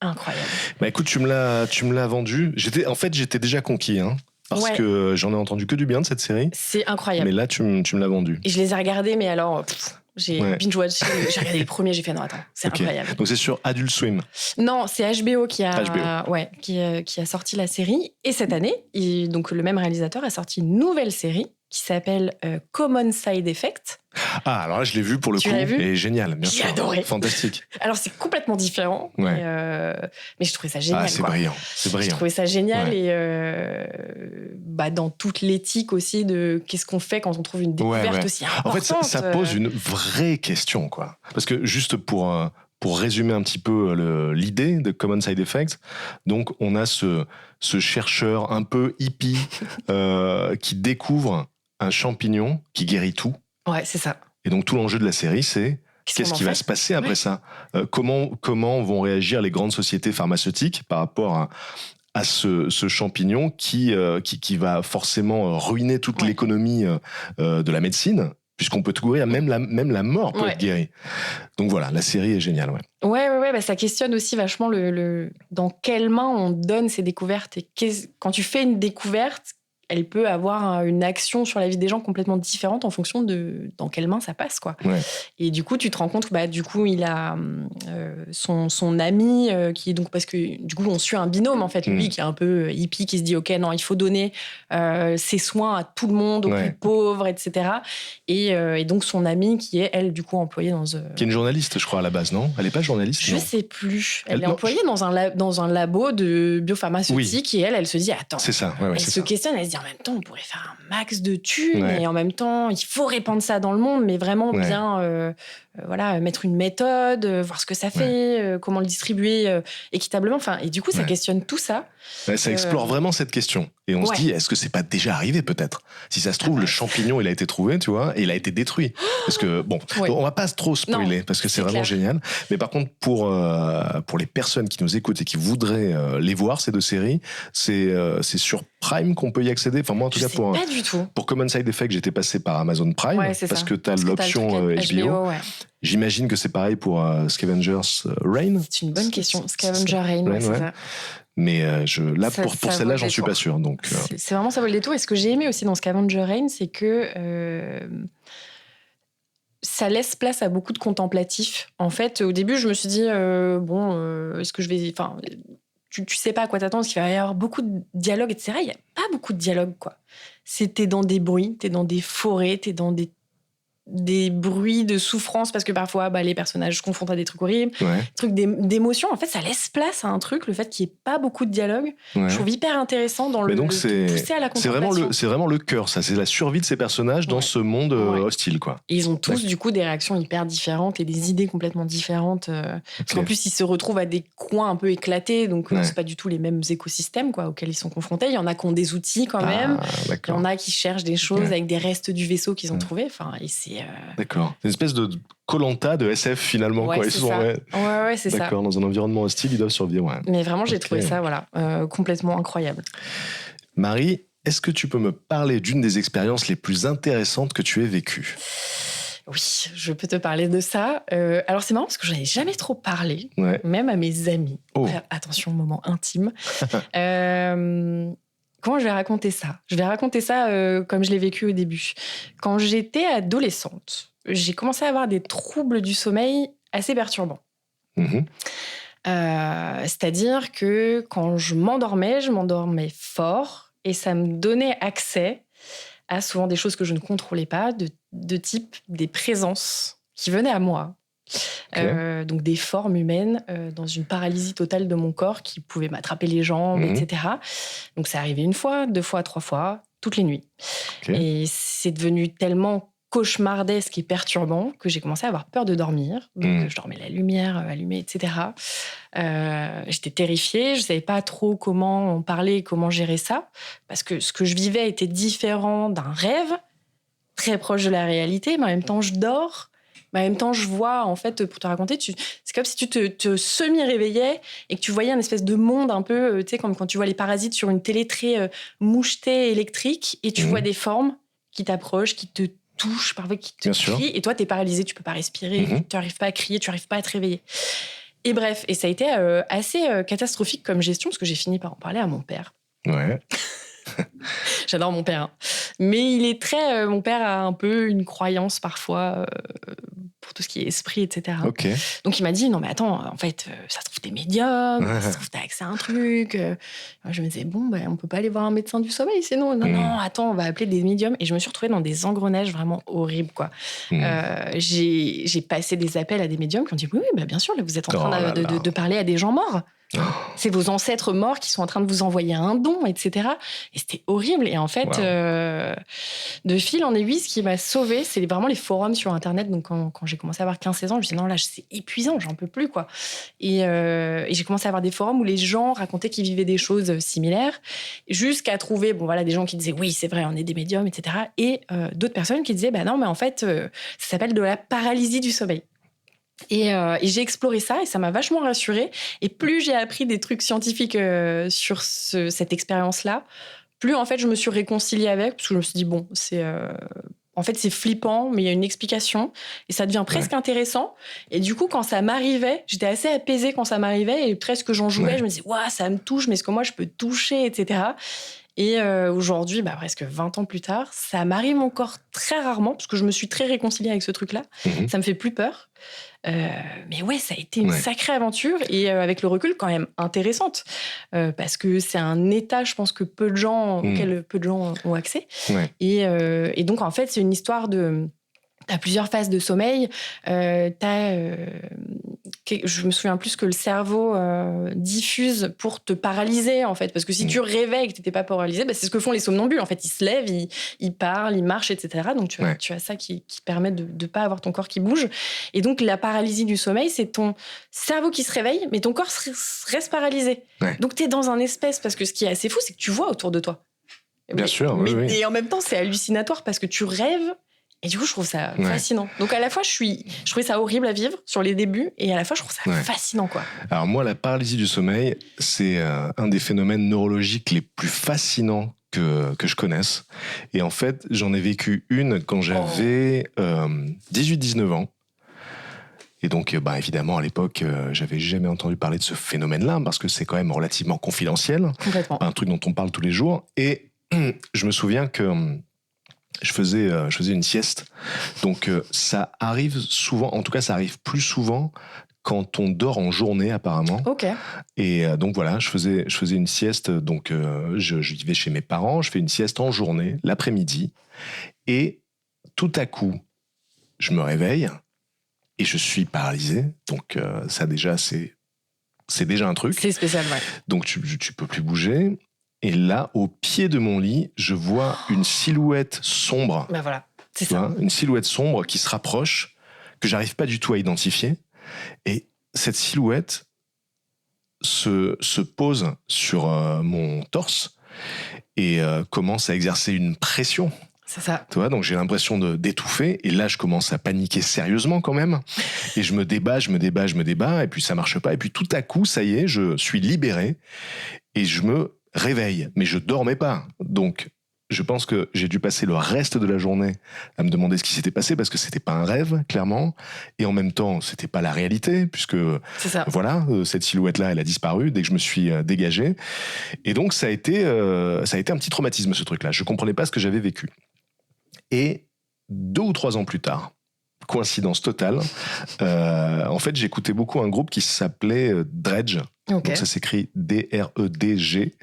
Incroyable. Écoute, tu me l'as vendu. J'étais déjà conquis, parce que j'en ai entendu que du bien de cette série. C'est incroyable. Mais là, tu me l'as vendu. Et je les ai regardés, mais alors, j'ai binge-watché. J'ai regardé le premier, j'ai fait non, attends, c'est incroyable. Donc c'est sur Adult Swim. Non, c'est HBO qui a sorti la série. Et cette année, donc le même réalisateur a sorti une nouvelle série qui s'appelle Common Side Effect. Alors là, je l'ai vu pour le coup. Et génial, bien sûr. J'ai adoré. Fantastique. Alors, c'est complètement différent. Mais je trouvais ça génial. C'est brillant. Je trouvais ça génial. Et dans toute l'éthique aussi de qu'est-ce qu'on fait quand on trouve une découverte aussi importante. En fait, ça pose une vraie question, quoi. Parce que juste pour pour résumer un petit peu l'idée de Common Side Effects, donc on a ce chercheur un peu hippie qui découvre un champignon qui guérit tout. Ouais, c'est ça. Et donc tout l'enjeu de la série, c'est qu'est-ce qui va se passer après ça ? Comment vont réagir les grandes sociétés pharmaceutiques par rapport à ce champignon qui va forcément ruiner toute l'économie de la médecine, puisqu'on peut tout guérir, même la mort peut être guérie. Donc voilà, la série est géniale. Ouais, bah ça questionne aussi vachement dans quelles mains on donne ces découvertes. Et quand tu fais une découverte, elle peut avoir une action sur la vie des gens complètement différente en fonction de dans quelles mains ça passe, quoi. Ouais. Et du coup, tu te rends compte que du coup, il a son ami qui est donc, parce que du coup, on suit un binôme en fait, lui qui est un peu hippie, qui se dit ok, non, il faut donner ses soins à tout le monde, aux plus pauvres, etc. Et donc son ami qui est elle du coup employée dans qui est une journaliste, je crois à la base, non ? Elle est pas journaliste ? Je sais plus. Elle est employée dans un labo de biopharmaceutique et elle se dit attends. C'est ça. Elle se questionne, elle se dit en même temps, on pourrait faire un max de thunes et en même temps, il faut répandre ça dans le monde, mais vraiment bien mettre une méthode, voir ce que ça fait, comment le distribuer équitablement. Enfin, et du coup, ça questionne tout ça. Ça explore vraiment cette question. Et on se dit, est-ce que c'est pas déjà arrivé peut-être ? Si ça se trouve, le champignon, il a été trouvé, tu vois, et il a été détruit. Parce que, on va pas trop spoiler, parce que c'est vraiment génial. Mais par contre, pour les personnes qui nous écoutent et qui voudraient les voir, ces deux séries, c'est sur Prime qu'on peut y accéder. Enfin, moi, en tout cas, pas du tout. Pour Common Side Effect, j'étais passé par Amazon Prime, parce que tu as l'option HBO. J'imagine que c'est pareil pour Scavengers Reign. C'est une bonne question. Scavenger Reign, c'est ça. Mais pour celle-là, j'en suis pas sûr. Donc, c'est vraiment ça vaut le détour. Et ce que j'ai aimé aussi dans Scavenger Reign, c'est que ça laisse place à beaucoup de contemplatifs. En fait, au début, je me suis dit, est-ce que je vais... Enfin, tu sais pas à quoi t'attendre, parce qu'il va y avoir beaucoup de dialogues, etc. Il n'y a pas beaucoup de dialogues, quoi. T'es dans des bruits, t'es dans des forêts, t'es dans des bruits de souffrance, parce que parfois les personnages se confrontent à des trucs horribles, des trucs d'émotion. En fait, ça laisse place à un truc, le fait qu'il n'y ait pas beaucoup de dialogue. Je trouve hyper intéressant dans donc pousser à la contemplation. C'est vraiment le cœur, ça. C'est la survie de ces personnages dans ce monde hostile, quoi. Et ils ont tous, du coup, des réactions hyper différentes et des idées complètement différentes. Parce qu'en plus, ils se retrouvent à des coins un peu éclatés, donc c'est pas du tout les mêmes écosystèmes, quoi, auxquels ils sont confrontés. Il y en a qui ont des outils, quand même. Il y en a qui cherchent des choses avec des restes du vaisseau qu'ils ont trouvé. Enfin, et c'est... D'accord. C'est une espèce de Koh-Lanta de SF finalement. Ouais, quoi. c'est ça. C'est ça. D'accord, dans un environnement hostile, ils doivent survivre. Ouais. Mais vraiment, j'ai trouvé ça complètement incroyable. Marie, est-ce que tu peux me parler d'une des expériences les plus intéressantes que tu aies vécues ? Oui, je peux te parler de ça. Alors, c'est marrant parce que je n'en ai jamais trop parlé, même à mes amis. Attention, moment intime. Comment je vais raconter ça ? Je vais raconter ça comme je l'ai vécu au début. Quand j'étais adolescente, j'ai commencé à avoir des troubles du sommeil assez perturbants. C'est-à-dire que quand je m'endormais fort et ça me donnait accès à souvent des choses que je ne contrôlais pas, de type des présences qui venaient à moi. Donc des formes humaines dans une paralysie totale de mon corps qui pouvaient m'attraper les jambes, etc. Donc ça arrivait 1 fois, 2 fois, 3 fois, toutes les nuits. Et c'est devenu tellement cauchemardesque et perturbant que j'ai commencé à avoir peur de dormir. Donc je dormais la lumière allumée, etc. J'étais terrifiée, je ne savais pas trop comment en parler, comment gérer ça, parce que ce que je vivais était différent d'un rêve, très proche de la réalité, mais en même temps je dors. Mais en même temps, je vois, en fait, pour te raconter, c'est comme si tu te semi-réveillais et que tu voyais un espèce de monde un peu, tu sais, comme quand tu vois les parasites sur une télé très mouchetée électrique et tu vois des formes qui t'approchent, qui te touchent, parfois qui te crient. Et toi, t'es paralysé, tu peux pas respirer, tu n'arrives pas à crier, tu n'arrives pas à te réveiller. Et bref, et ça a été assez catastrophique comme gestion parce que j'ai fini par en parler à mon père. Ouais. J'adore mon père. Hein. Mais il est très... mon père a un peu une croyance parfois pour tout ce qui est esprit, etc. Okay. Donc il m'a dit, non mais attends, en fait, ça se trouve t'es médium, ça se trouve t'as accès à un truc. Je me disais, on peut pas aller voir un médecin du sommeil sinon. Non, attends, on va appeler des médiums. Et je me suis retrouvée dans des engrenages vraiment horribles, quoi. J'ai passé des appels à des médiums qui ont dit, oui, bien sûr, là, vous êtes en train de parler à des gens morts. C'est vos ancêtres morts qui sont en train de vous envoyer un don, etc. Et c'était horrible. Et en fait, de fil en aiguille, ce qui m'a sauvée, c'est vraiment les forums sur Internet. Donc, quand j'ai commencé à avoir 15-16 ans, je me suis dit, non, là, c'est épuisant, j'en peux plus, quoi. Et j'ai commencé à avoir des forums où les gens racontaient qu'ils vivaient des choses similaires, jusqu'à trouver, des gens qui disaient, oui, c'est vrai, on est des médiums, etc. Et d'autres personnes qui disaient, non, mais en fait, ça s'appelle de la paralysie du sommeil. Et j'ai exploré ça et ça m'a vachement rassurée. Et plus j'ai appris des trucs scientifiques sur cette expérience-là, plus en fait je me suis réconciliée avec, parce que je me suis dit en fait c'est flippant, mais il y a une explication et ça devient presque intéressant. Et du coup, quand ça m'arrivait, j'étais assez apaisée quand ça m'arrivait et presque j'en jouais. Je me disais, ça me touche, mais est-ce que moi je peux toucher, etc. Et aujourd'hui, presque 20 ans plus tard, ça m'arrive encore très rarement, parce que je me suis très réconciliée avec ce truc-là. Ça me fait plus peur. Mais ouais, ça a été une sacrée aventure et avec le recul quand même intéressante, parce que c'est un état, je pense, que auquel peu de gens ont accès. Et donc, en fait, c'est une histoire de... T'as plusieurs phases de sommeil. Je me souviens plus que le cerveau diffuse pour te paralyser, en fait. Parce que si tu réveilles et que tu n'étais pas paralysé, c'est ce que font les somnambules. En fait, ils se lèvent, ils parlent, ils marchent, etc. Donc, tu as ça qui permet de ne pas avoir ton corps qui bouge. Et donc, la paralysie du sommeil, c'est ton cerveau qui se réveille, mais ton corps reste paralysé. Donc, tu es dans un espèce... Parce que ce qui est assez fou, c'est que tu vois autour de toi. Bien sûr, Et en même temps, c'est hallucinatoire parce que tu rêves. Et du coup, je trouve ça fascinant. Donc, à la fois, je trouvais ça horrible à vivre sur les débuts, et à la fois, je trouve ça fascinant, quoi. Alors moi, la paralysie du sommeil, c'est un des phénomènes neurologiques les plus fascinants que je connaisse. Et en fait, j'en ai vécu une quand j'avais 18-19 ans. Et donc, évidemment, à l'époque, j'avais jamais entendu parler de ce phénomène-là, parce que c'est quand même relativement confidentiel. Complètement. Un truc dont on parle tous les jours. Et je me souviens que... Je faisais une sieste, donc ça arrive souvent, en tout cas ça arrive plus souvent quand on dort en journée apparemment. Ok. Et donc voilà, je faisais une sieste, donc je vivais chez mes parents, je fais une sieste en journée, l'après-midi, et tout à coup, je me réveille et je suis paralysé, donc ça déjà c'est déjà un truc. C'est spécial, ouais. Donc tu peux plus bouger. Et là, au pied de mon lit, je vois une silhouette sombre. Voilà, c'est ça. Une silhouette sombre qui se rapproche, que j'arrive pas du tout à identifier. Et cette silhouette se pose sur mon torse et commence à exercer une pression. C'est ça. Tu vois, donc j'ai l'impression d'étouffer. Et là, je commence à paniquer sérieusement quand même. Et je me débat. Et puis ça marche pas. Et puis tout à coup, ça y est, je suis libéré. Et je me réveille, mais je dormais pas. Donc, je pense que j'ai dû passer le reste de la journée à me demander ce qui s'était passé, parce que c'était pas un rêve, clairement, et en même temps, c'était pas la réalité, puisque voilà, cette silhouette-là, elle a disparu dès que je me suis dégagé. Et donc, ça a été un petit traumatisme, ce truc-là. Je comprenais pas ce que j'avais vécu. Et 2 ou 3 ans plus tard, coïncidence totale, en fait, j'écoutais beaucoup un groupe qui s'appelait Dredg. Okay. Donc ça s'écrit D-R-E-D-G.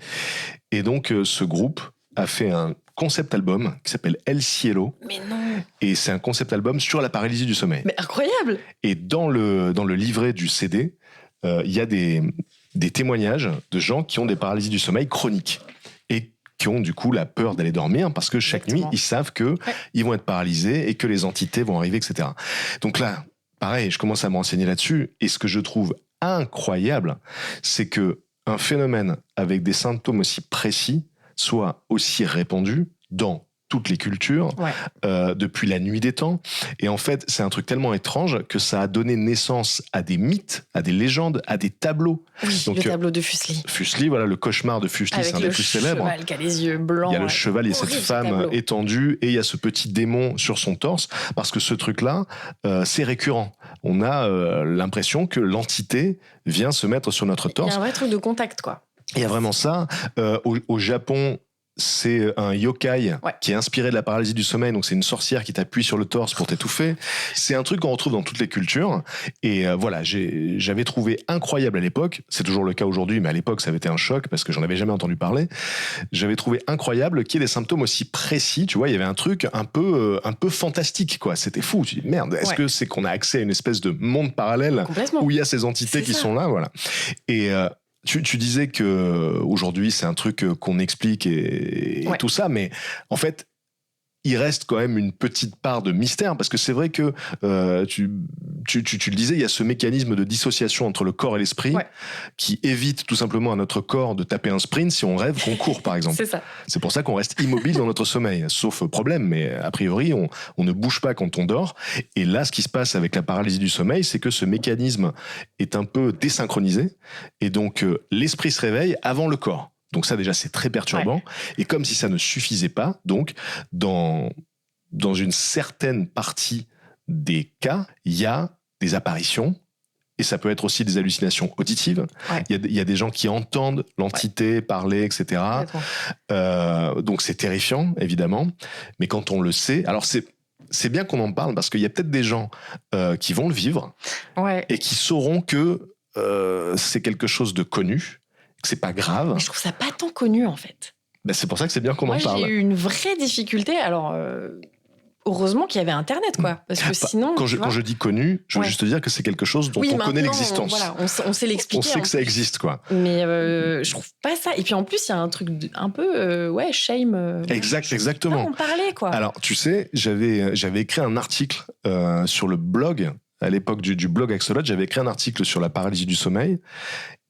Et donc ce groupe a fait un concept album qui s'appelle El Cielo. Mais non. Et c'est un concept album sur la paralysie du sommeil. Mais incroyable. Et dans le livret du CD, il y a des témoignages de gens qui ont des paralysies du sommeil chroniques et qui ont du coup la peur d'aller dormir, parce que chaque nuit, ils savent que ils vont être paralysés et que les entités vont arriver, etc. Donc là, pareil, je commence à me renseigner là-dessus, et ce que je trouve incroyable, c'est que un phénomène avec des symptômes aussi précis soit aussi répandu dans toutes les cultures, depuis la nuit des temps. Et en fait, c'est un truc tellement étrange que ça a donné naissance à des mythes, à des légendes, à des tableaux. Oui, donc, le tableau de Fuseli. Fuseli, voilà, le cauchemar de Fuseli, c'est un des plus célèbres. Avec le cheval qui a les yeux blancs. Il y a le cheval et cette femme étendue, et il y a ce petit démon sur son torse, parce que ce truc-là, c'est récurrent. On a l'impression que l'entité vient se mettre sur notre torse. Il y a un vrai truc de contact, quoi. Il y a vraiment ça. Au Japon, c'est un yokai qui est inspiré de la paralysie du sommeil, donc c'est une sorcière qui t'appuie sur le torse pour t'étouffer. C'est un truc qu'on retrouve dans toutes les cultures, et voilà, j'avais trouvé incroyable à l'époque, c'est toujours le cas aujourd'hui, mais à l'époque ça avait été un choc parce que j'en avais jamais entendu parler. J'avais trouvé incroyable qu'il y ait des symptômes aussi précis, tu vois, il y avait un truc un peu fantastique, quoi. C'était fou, tu dis merde, est-ce que c'est qu'on a accès à une espèce de monde parallèle où il y a ces entités qui sont là, voilà. Et tu disais que aujourd'hui c'est un truc qu'on explique et tout ça, mais en fait, il reste quand même une petite part de mystère, parce que c'est vrai que tu le disais, il y a ce mécanisme de dissociation entre le corps et l'esprit qui évite tout simplement à notre corps de taper un sprint si on rêve qu'on court, par exemple. C'est ça. C'est pour ça qu'on reste immobile dans notre sommeil, sauf problème, mais a priori, on ne bouge pas quand on dort. Et là, ce qui se passe avec la paralysie du sommeil, c'est que ce mécanisme est un peu désynchronisé, et donc l'esprit se réveille avant le corps. Donc ça, déjà, c'est très perturbant. Et comme si ça ne suffisait pas, donc, dans une certaine partie des cas, il y a des apparitions, et ça peut être aussi des hallucinations auditives. Il y a des gens qui entendent l'entité parler, etc. Donc c'est terrifiant, évidemment. Mais quand on le sait... Alors c'est bien qu'on en parle, parce qu'il y a peut-être des gens qui vont le vivre et qui sauront que c'est quelque chose de connu, c'est pas grave. Mais je trouve ça pas tant connu, en fait. C'est pour ça que c'est bien qu'on en parle. Moi, j'ai eu une vraie difficulté. Alors, heureusement qu'il y avait Internet, quoi. Parce que sinon... Quand je dis connu, je veux juste te dire que c'est quelque chose dont on connaît l'existence. Voilà, on sait l'expliquer. On sait que ça existe, quoi. Mais je trouve pas ça. Et puis, en plus, il y a un truc un peu, shame. Exactement. On parlait, quoi. Alors, tu sais, j'avais écrit un article sur le blog, à l'époque du blog Axolot, j'avais écrit un article sur la paralysie du sommeil,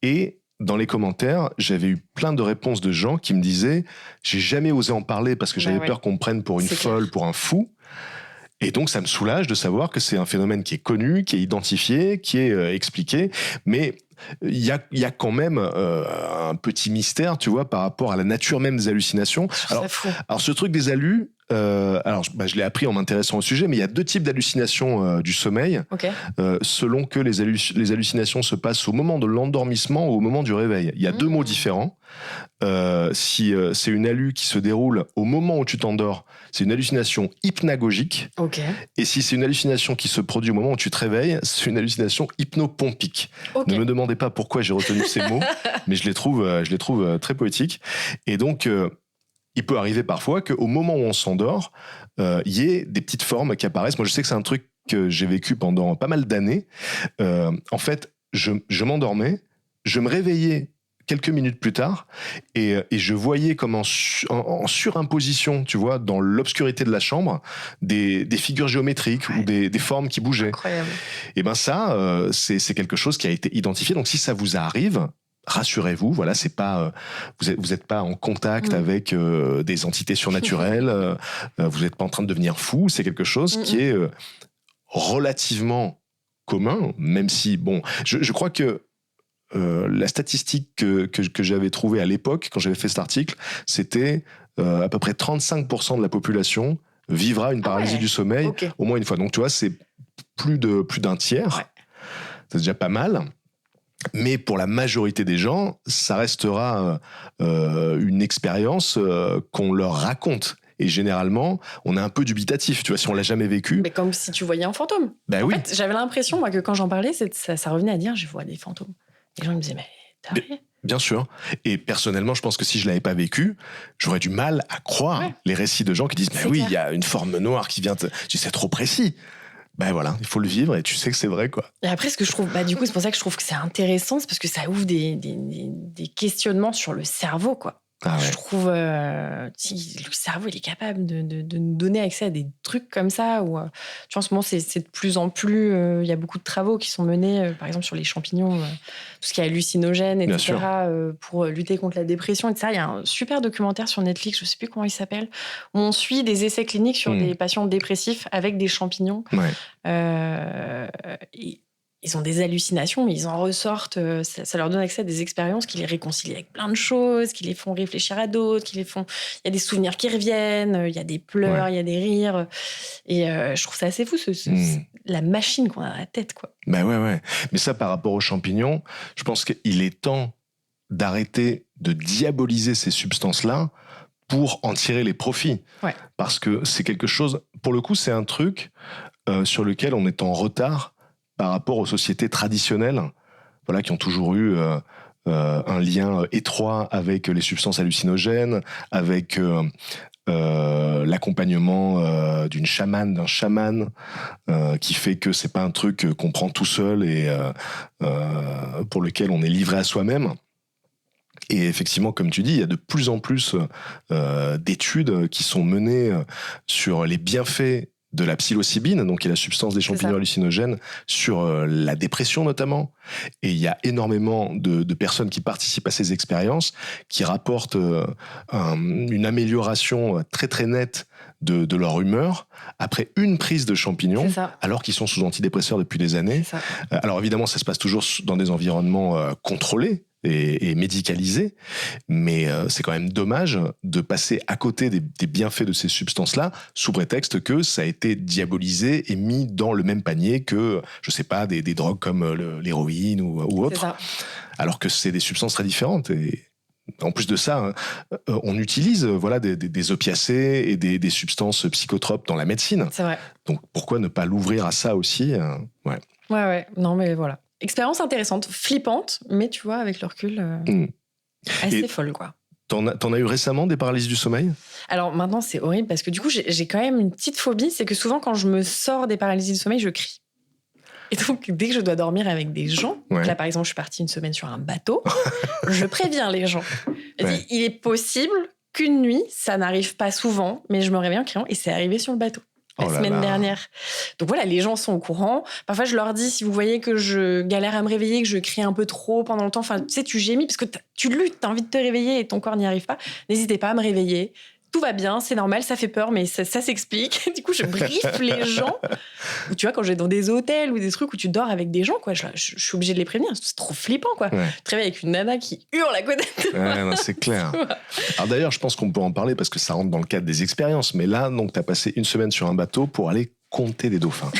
et dans les commentaires, j'avais eu plein de réponses de gens qui me disaient « J'ai jamais osé en parler parce que j'avais peur qu'on me prenne pour une folle, pour un fou. » Et donc, ça me soulage de savoir que c'est un phénomène qui est connu, qui est identifié, qui est expliqué. Mais il y a quand même un petit mystère, tu vois, par rapport à la nature même des hallucinations. Alors ce truc des halus, je l'ai appris en m'intéressant au sujet, mais il y a 2 types d'hallucinations du sommeil, selon que les hallucinations se passent au moment de l'endormissement ou au moment du réveil. Il y a 2 mots différents. Si c'est une halu qui se déroule au moment où tu t'endors, c'est une hallucination hypnagogique. Et si c'est une hallucination qui se produit au moment où tu te réveilles, c'est une hallucination hypnopompique. Ne me demandez pas pourquoi j'ai retenu ces mots, mais je les trouve très poétiques. Et donc, il peut arriver parfois qu'au moment où on s'endort, il y ait des petites formes qui apparaissent. Moi, je sais que c'est un truc que j'ai vécu pendant pas mal d'années. En fait, je m'endormais, je me réveillais quelques minutes plus tard, et je voyais comme en surimposition, tu vois, dans l'obscurité de la chambre, des figures géométriques ou des formes qui bougeaient. Incroyable. Et ben ça, c'est quelque chose qui a été identifié. Donc si ça vous arrive, rassurez-vous, voilà, c'est pas, vous êtes pas en contact avec des entités surnaturelles, vous n'êtes pas en train de devenir fou, c'est quelque chose qui est relativement commun, même si, bon, je crois que la statistique que j'avais trouvée à l'époque, quand j'avais fait cet article, c'était à peu près 35% de la population vivra une paralysie du sommeil au moins une fois. Donc tu vois, c'est plus d'un tiers. C'est déjà pas mal. Mais pour la majorité des gens, ça restera une expérience qu'on leur raconte. Et généralement, on est un peu dubitatif, tu vois, si on l'a jamais vécu. Mais comme si tu voyais un fantôme. En fait, j'avais l'impression, moi, que quand j'en parlais, ça revenait à dire, je vois des fantômes. Les gens me disaient, mais t'as rien. Bien sûr. Et personnellement, je pense que si je l'avais pas vécu, j'aurais du mal à croire les récits de gens qui disent, mais oui, il y a une forme noire qui vient c'est trop précis. Ben voilà, il faut le vivre et tu sais que c'est vrai, quoi. Et après, ce que je trouve, du coup, c'est pour ça que je trouve que c'est intéressant, c'est parce que ça ouvre des questionnements sur le cerveau, quoi. Je trouve le cerveau, il est capable de nous donner accès à des trucs comme ça. Où, tu vois, en ce moment, c'est de plus en plus... Il y a beaucoup de travaux qui sont menés, par exemple, sur les champignons, tout ce qui est hallucinogène, etc., pour lutter contre la dépression, etc. Il y a un super documentaire sur Netflix, je ne sais plus comment il s'appelle, où on suit des essais cliniques sur des patients dépressifs avec des champignons. Ils ont des hallucinations, mais ils en ressortent. Ça leur donne accès à des expériences qui les réconcilient avec plein de choses, qui les font réfléchir à d'autres, Il y a des souvenirs qui reviennent, il y a des pleurs, il y a des rires. Et je trouve ça assez fou, la machine qu'on a dans la tête, quoi. Ouais. Mais ça, par rapport aux champignons, je pense qu'il est temps d'arrêter de diaboliser ces substances-là pour en tirer les profits. Parce que c'est quelque chose... Pour le coup, c'est un truc sur lequel on est en retard par rapport aux sociétés traditionnelles, voilà, qui ont toujours eu un lien étroit avec les substances hallucinogènes, avec l'accompagnement d'une chamane, d'un chaman, qui fait que c'est pas un truc qu'on prend tout seul et pour lequel on est livré à soi-même. Et effectivement, comme tu dis, il y a de plus en plus d'études qui sont menées sur les bienfaits de la psilocybine, donc qui est la substance des champignons hallucinogènes, sur la dépression notamment. Et il y a énormément de personnes qui participent à ces expériences, qui rapportent une amélioration très très nette de leur humeur après une prise de champignons, alors qu'ils sont sous antidépresseurs depuis des années. Alors évidemment, ça se passe toujours dans des environnements contrôlés et médicalisés, mais c'est quand même dommage de passer à côté des bienfaits de ces substances-là sous prétexte que ça a été diabolisé et mis dans le même panier que, je sais pas, des drogues comme l'héroïne ou autre, alors que c'est des substances très différentes. Et en plus de ça, on utilise des opiacés et des substances psychotropes dans la médecine. C'est vrai. Donc pourquoi ne pas l'ouvrir à ça aussi Ouais. Non, mais voilà. Expérience intéressante, flippante, mais tu vois, avec le recul, assez folle, quoi. T'en as eu récemment des paralysies du sommeil ? Alors maintenant, c'est horrible parce que du coup, j'ai quand même une petite phobie, c'est que souvent, quand je me sors des paralysies du sommeil, je crie. Et donc, dès que je dois dormir avec des gens, là, par exemple, je suis partie une semaine sur un bateau, je préviens les gens. Il est possible qu'une nuit, ça n'arrive pas souvent, mais je me réveille en criant, et c'est arrivé sur le bateau. La semaine dernière. Donc voilà, les gens sont au courant. Parfois, je leur dis, si vous voyez que je galère à me réveiller, que je crie un peu trop pendant le temps, enfin, tu sais, tu gémis parce que tu luttes, t'as envie de te réveiller et ton corps n'y arrive pas. N'hésitez pas à me réveiller. Tout va bien, c'est normal, ça fait peur, mais ça s'explique. Du coup, je briefe les gens. Ou tu vois, quand je vais dans des hôtels ou des trucs où tu dors avec des gens, quoi, je suis obligée de les prévenir. C'est trop flippant, quoi. Tu te réveilles avec une nana qui hurle à côté de toi. Non, c'est clair. Alors d'ailleurs, je pense qu'on peut en parler parce que ça rentre dans le cadre des expériences. Mais là, donc, t'as passé une semaine sur un bateau pour aller compter des dauphins.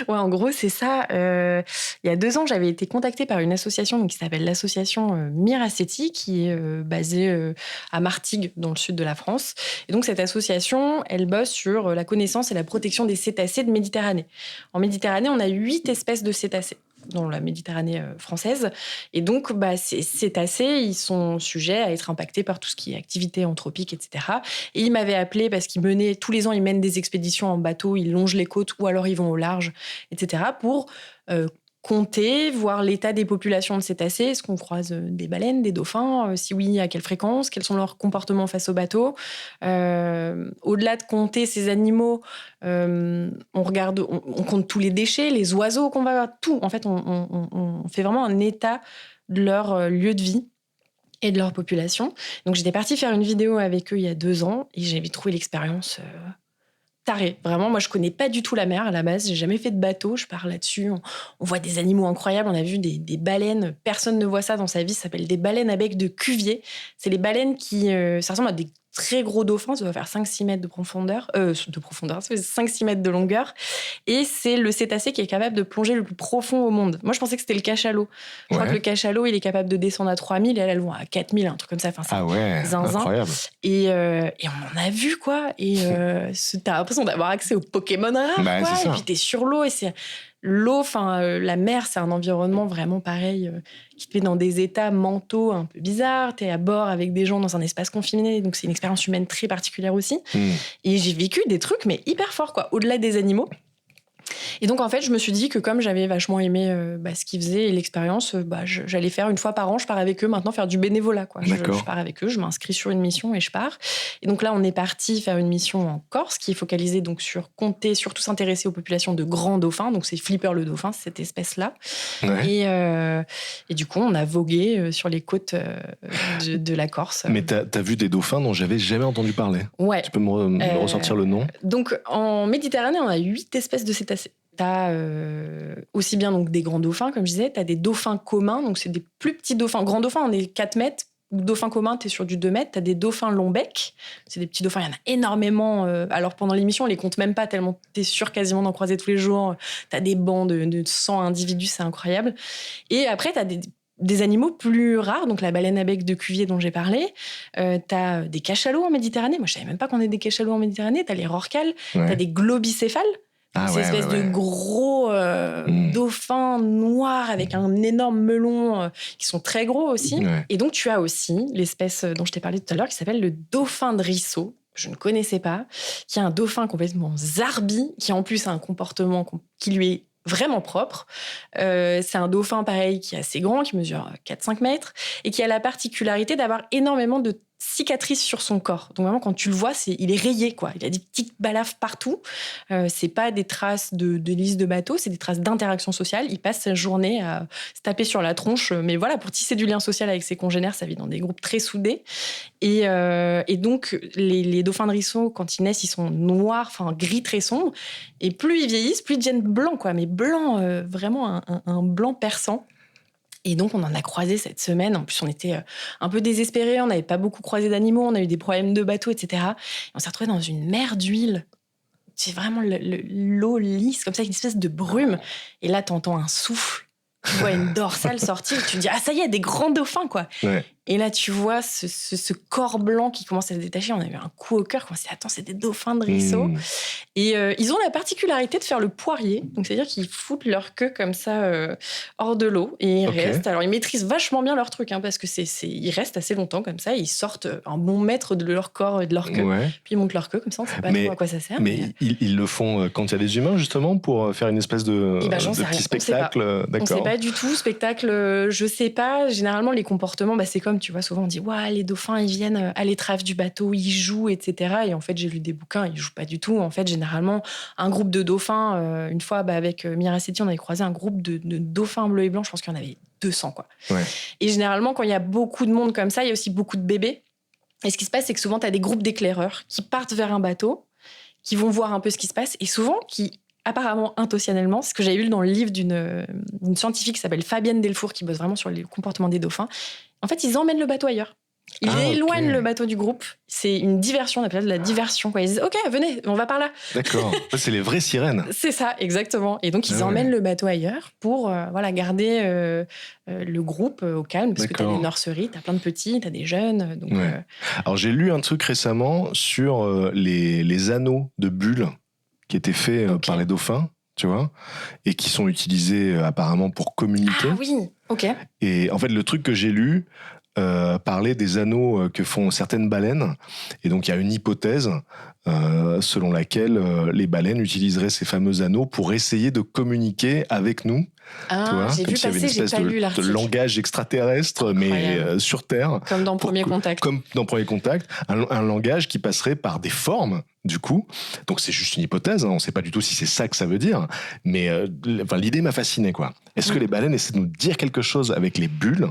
Ouais, en gros, c'est ça. Il y a 2 ans, j'avais été contactée par une association qui s'appelle l'association Miraceti, qui est basée à Martigues, dans le sud de la France. Et donc, cette association, elle bosse sur la connaissance et la protection des cétacés de Méditerranée. En Méditerranée, on a 8 espèces de cétacés dans la Méditerranée française. Et donc, ces cétacés, ils sont sujets à être impactés par tout ce qui est activité anthropique, etc. Et ils m'avaient appelé parce qu'ils menaient, tous les ans, ils mènent des expéditions en bateau, ils longent les côtes ou alors ils vont au large, etc. pour compter, voir l'état des populations de cétacés. Est-ce qu'on croise des baleines, des dauphins ? Si oui, à quelle fréquence ? Quels sont leurs comportements face au bateau ? Au-delà de compter ces animaux, on compte tous les déchets, les oiseaux qu'on va... Tout. En fait, on fait vraiment un état de leur lieu de vie et de leur population. Donc, j'étais partie faire une vidéo avec eux il y a 2 ans et j'avais trouvé l'expérience... taré. Vraiment, moi, je connais pas du tout la mer à la base. J'ai jamais fait de bateau. Je pars là-dessus. On voit des animaux incroyables. On a vu des baleines. Personne ne voit ça dans sa vie. Ça s'appelle des baleines à bec de Cuvier. C'est les baleines qui... ça ressemble à des très gros dauphins. Ça doit faire 5-6 mètres de profondeur. Ça fait 5-6 mètres de longueur. Et c'est le cétacé qui est capable de plonger le plus profond au monde. Moi, je pensais que c'était le cachalot. Je crois que le cachalot, il est capable de descendre à 3000 et elles vont à 4000, un truc comme ça. Enfin, c'est zinzin. Incroyable. Et on en a vu, quoi. Et t'as l'impression d'avoir accès aux Pokémon rares, quoi. Et puis t'es sur l'eau et c'est... L'eau, la mer, c'est un environnement vraiment pareil qui te met dans des états mentaux un peu bizarres. T'es à bord avec des gens dans un espace confiné, donc c'est une expérience humaine très particulière aussi. Et j'ai vécu des trucs, mais hyper forts, quoi, au-delà des animaux. Et donc, en fait, je me suis dit que comme j'avais vachement aimé ce qu'ils faisaient et l'expérience, j'allais faire une fois par an, je pars avec eux maintenant faire du bénévolat, quoi. Je pars avec eux, je m'inscris sur une mission et je pars. Et donc là, on est parti faire une mission en Corse qui est focalisée donc sur compter, surtout s'intéresser aux populations de grands dauphins. Donc, c'est Flipper le dauphin, cette espèce-là. Et du coup, on a vogué sur les côtes de la Corse. Mais t'as vu des dauphins dont j'avais jamais entendu parler. Ouais. Tu peux me ressortir le nom ? Donc, en Méditerranée, on a 8 espèces de cétacés. T'as aussi bien donc, des grands dauphins, comme je disais, t'as des dauphins communs, donc c'est des plus petits dauphins. Grands dauphins, on est 4 mètres. Dauphins communs, t'es sur du 2 mètres. T'as des dauphins long bec, c'est des petits dauphins, il y en a énormément. Alors pendant l'émission, on les compte même pas tellement t'es sûr quasiment d'en croiser tous les jours. T'as des bancs de 100 individus, c'est incroyable. Et après, t'as des animaux plus rares, donc la baleine à bec de Cuvier dont j'ai parlé. T'as des cachalots en Méditerranée. Moi, je savais même pas qu'on ait des cachalots en Méditerranée. T'as les rorquals, t'as des globicéphales. Ces espèces de gros dauphins noirs avec un énorme melon qui sont très gros aussi. Et donc, tu as aussi l'espèce dont je t'ai parlé tout à l'heure qui s'appelle le dauphin de Risso. Je ne connaissais pas. Qui est un dauphin complètement zarbi, qui en plus a un comportement qui lui est vraiment propre. C'est un dauphin, pareil, qui est assez grand, qui mesure 4-5 mètres, et qui a la particularité d'avoir énormément de cicatrices sur son corps. Donc vraiment, quand tu le vois, il est rayé, quoi. Il a des petites balafres partout. C'est pas des traces de l'hélice de bateau, c'est des traces d'interaction sociale. Il passe sa journée à se taper sur la tronche, mais voilà, pour tisser du lien social avec ses congénères, ça vit dans des groupes très soudés. Et donc, les dauphins de ruisseau, quand ils naissent, ils sont noirs, enfin gris très sombre. Et plus ils vieillissent, plus ils deviennent blancs, quoi. Mais blanc, vraiment un blanc perçant. Et donc, on en a croisé cette semaine. En plus, on était un peu désespérés. On n'avait pas beaucoup croisé d'animaux. On a eu des problèmes de bateau, etc. Et on s'est retrouvés dans une mer d'huile. C'est vraiment l'eau lisse, comme ça, avec une espèce de brume. Et là, t'entends un souffle. Tu vois une dorsale sortir. Tu te dis, ah, ça y est, des grands dauphins, quoi. Ouais. Et là, tu vois ce corps blanc qui commence à se détacher. On a eu un coup au cœur. On s'est dit, attends, c'est des dauphins de ruisseau. Et ils ont la particularité de faire le poirier. Donc, c'est-à-dire qu'ils foutent leur queue comme ça hors de l'eau. Et ils restent. Alors, ils maîtrisent vachement bien leur truc, parce que ils restent assez longtemps comme ça. Ils sortent un bon mètre de leur corps et de leur queue. Ouais. Puis ils montent leur queue comme ça. On ne sait pas trop à quoi ça sert. Mais ils le font quand il y a des humains, justement, pour faire une espèce de petit spectacle. On ne sait pas du tout. Spectacle, je ne sais pas. Généralement, les comportements, c'est comme, tu vois, souvent on dit, ouais, les dauphins, ils viennent à l'étrave du bateau, ils jouent, etc. Et en fait, j'ai lu des bouquins, ils ne jouent pas du tout. En fait, généralement, un groupe de dauphins, une fois, avec Mira Sethi, on avait croisé un groupe de dauphins bleus et blancs, je pense qu'il y en avait 200, quoi. Ouais. Et généralement, quand il y a beaucoup de monde comme ça, il y a aussi beaucoup de bébés. Et ce qui se passe, c'est que souvent, tu as des groupes d'éclaireurs qui partent vers un bateau, qui vont voir un peu ce qui se passe, et souvent, qui, apparemment, intentionnellement, ce que j'avais lu dans le livre d'une scientifique qui s'appelle Fabienne Delfour, qui bosse vraiment sur le comportement des dauphins, en fait, ils emmènent le bateau ailleurs. Ils éloignent le bateau du groupe. C'est une diversion, on appelle ça de la diversion, quoi. Ils disent, OK, venez, on va par là. D'accord. C'est les vraies sirènes. C'est ça, exactement. Et donc, ils emmènent le bateau ailleurs pour garder le groupe au calme, parce que tu as des nurseries, tu as plein de petits, tu as des jeunes. Donc, Alors, j'ai lu un truc récemment sur les anneaux de bulles qui étaient faits par les dauphins, tu vois, et qui sont utilisés apparemment pour communiquer. Ah oui, OK. Et en fait, le truc que j'ai lu parlait des anneaux que font certaines baleines. Et donc, il y a une hypothèse selon laquelle les baleines utiliseraient ces fameux anneaux pour essayer de communiquer avec nous. Ah, j'ai vu passer, j'ai pas lu l'article. De langage extraterrestre, mais sur Terre. Comme dans Premier Contact. Comme dans Premier Contact. Un langage qui passerait par des formes, du coup. Donc, c'est juste une hypothèse. On ne sait pas du tout si c'est ça que ça veut dire. Mais l'idée m'a fasciné, quoi. Est-ce que les baleines essaient de nous dire quelque chose avec les bulles ?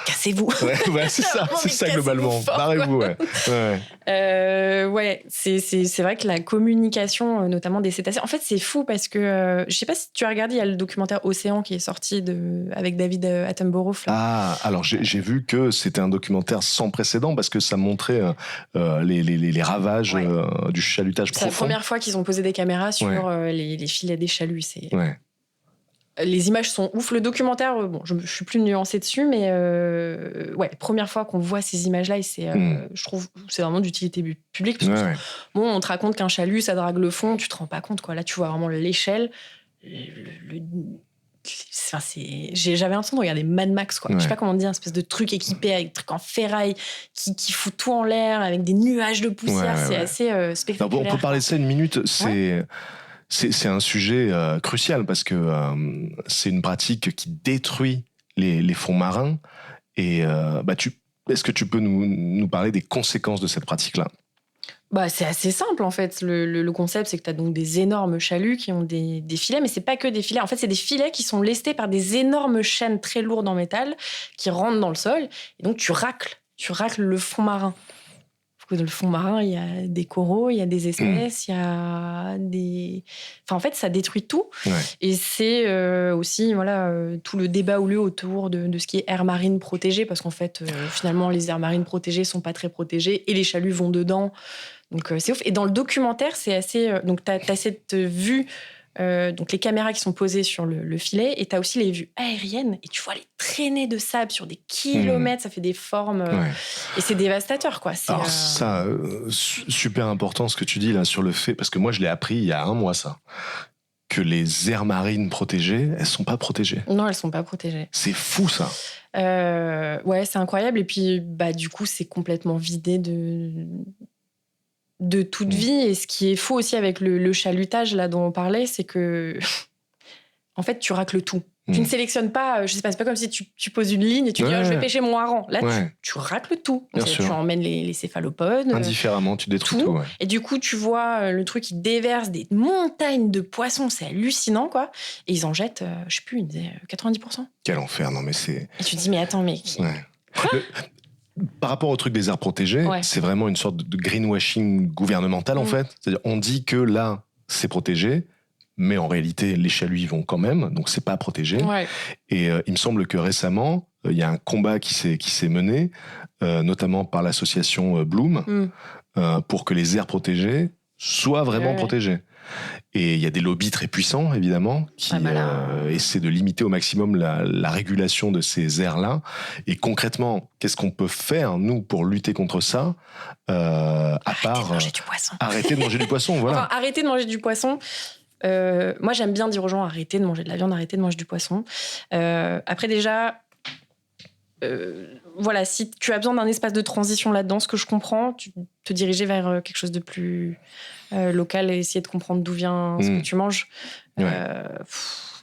Cassez-vous. Ouais, c'est ça, c'est ça globalement. Barrez-vous, c'est vrai que la communication, notamment des cétacés. En fait, c'est fou parce que je sais pas si tu as regardé, il y a le documentaire Océan qui est sorti avec David Attenborough. Ah, alors j'ai vu que c'était un documentaire sans précédent parce que ça montrait les ravages du chalutage profond. C'est la première fois qu'ils ont posé des caméras sur les filets des chaluts. Les images sont ouf. Le documentaire, je suis plus nuancée dessus, mais première fois qu'on voit ces images-là, et je trouve c'est vraiment d'utilité publique. Parce que, on te raconte qu'un chalut, ça drague le fond, tu te rends pas compte, quoi. Là, tu vois vraiment l'échelle. J'avais l'impression de regarder Mad Max, quoi. Je sais pas comment dire, une espèce de truc équipé avec des trucs en ferraille qui fout tout en l'air, avec des nuages de poussière. C'est assez spectaculaire. On peut parler de ça une minute. C'est un sujet crucial parce que c'est une pratique qui détruit les fonds marins. Et est-ce que tu peux nous parler des conséquences de cette pratique-là ? C'est assez simple, en fait. Le concept, c'est que tu as donc des énormes chaluts qui ont des filets, mais c'est pas que des filets. En fait, c'est des filets qui sont lestés par des énormes chaînes très lourdes en métal qui rentrent dans le sol. Et donc, tu racles le fond marin. Dans le fond marin, il y a des coraux, il y a des espèces, il y a des... Enfin, en fait, ça détruit tout. Et c'est aussi tout le débat au lieu autour de ce qui est aire marine protégée, parce qu'en fait, finalement, les aires marines protégées sont pas très protégées et les chaluts vont dedans. Donc, c'est ouf. Et dans le documentaire, c'est assez... donc, t'as cette vue... donc les caméras qui sont posées sur le filet, et tu as aussi les vues aériennes, et tu vois les traînées de sable sur des kilomètres, ça fait des formes, et c'est dévastateur, quoi. Alors ça, super important ce que tu dis là sur le fait, parce que moi je l'ai appris il y a 1 mois, ça, que les aires marines protégées, elles sont pas protégées. Non, elles sont pas protégées. C'est fou, ça. C'est incroyable, et puis du coup c'est complètement vidé de toute vie. Et ce qui est fou aussi avec le chalutage là dont on parlait, c'est que en fait, tu racles tout. Tu ne sélectionnes pas, je sais pas, c'est pas comme si tu poses une ligne et tu dis je vais pêcher mon hareng. Là, tu racles tout. Donc, tu emmènes les céphalopodes. Indifféremment, tu détruis tout. Ouais. Et du coup, tu vois le truc, il déverse des montagnes de poissons. C'est hallucinant, quoi. Et ils en jettent, je sais plus, 90%. Quel enfer, non mais c'est... Et tu te dis, mais attends, mais... Quoi Par rapport au truc des aires protégées, c'est vraiment une sorte de greenwashing gouvernemental, en fait. C'est-à-dire, on dit que là, c'est protégé, mais en réalité, les chaluts y vont quand même, donc c'est pas protégé. Ouais. Et il me semble que récemment, il y a un combat qui s'est mené, notamment par l'association Bloom, pour que les aires protégées soient vraiment protégées. Et il y a des lobbies très puissants, évidemment, qui essaient de limiter au maximum la régulation de ces aires-là. Et concrètement, qu'est-ce qu'on peut faire, nous, pour lutter contre ça, Arrêtez de manger du poisson. Arrêter de manger du poisson, voilà. Enfin, arrêter de manger du poisson. Moi, j'aime bien dire aux gens, arrêtez de manger de la viande, arrêtez de manger du poisson. Après, déjà... voilà, si tu as besoin d'un espace de transition là-dedans, ce que je comprends, tu te diriger vers quelque chose de plus local et essayer de comprendre d'où vient ce que tu manges.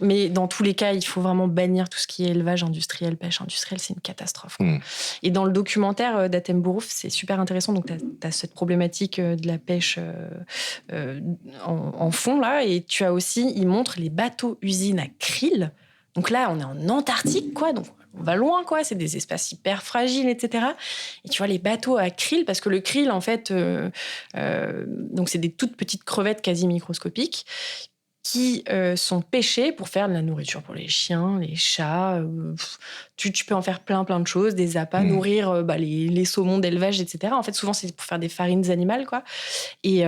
Mais dans tous les cas, il faut vraiment bannir tout ce qui est élevage industriel, pêche industrielle, c'est une catastrophe. Et dans le documentaire d'Attenborough, c'est super intéressant. Donc, tu as cette problématique de la pêche en fond, là. Et tu as aussi, il montre les bateaux-usines à krill. Donc là, on est en Antarctique, quoi. Donc, on va loin, quoi. C'est des espaces hyper fragiles, etc. Et tu vois, les bateaux à krill, parce que le krill, en fait, donc c'est des toutes petites crevettes quasi microscopiques qui sont pêchées pour faire de la nourriture pour les chiens, les chats. Tu peux en faire plein de choses, des appâts, nourrir les saumons d'élevage, etc. En fait, souvent, c'est pour faire des farines animales, quoi. Et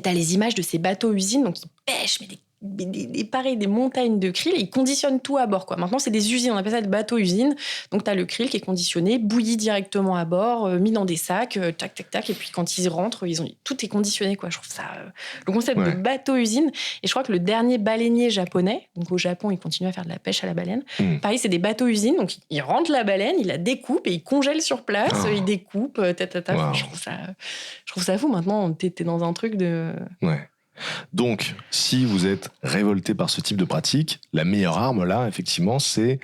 t'as les images de ces bateaux-usines, donc ils pêchent, mais des montagnes de krill, et ils conditionnent tout à bord, quoi. Maintenant, c'est des usines, on appelle ça des bateaux-usines. Donc, tu as le krill qui est conditionné, bouilli directement à bord, mis dans des sacs, tac, et puis quand ils rentrent, tout est conditionné, quoi. Je trouve ça... le concept de bateau-usine, et je crois que le dernier baleinier japonais, donc au Japon, ils continuent à faire de la pêche à la baleine. Pareil, c'est des bateaux-usines, donc ils rentrent la baleine, ils la découpent, et ils congèlent sur place, ils découpent, Enfin, je trouve ça fou. Maintenant, t'es dans un truc de... Ouais. Donc, si vous êtes révolté par ce type de pratique, la meilleure arme, là, effectivement, c'est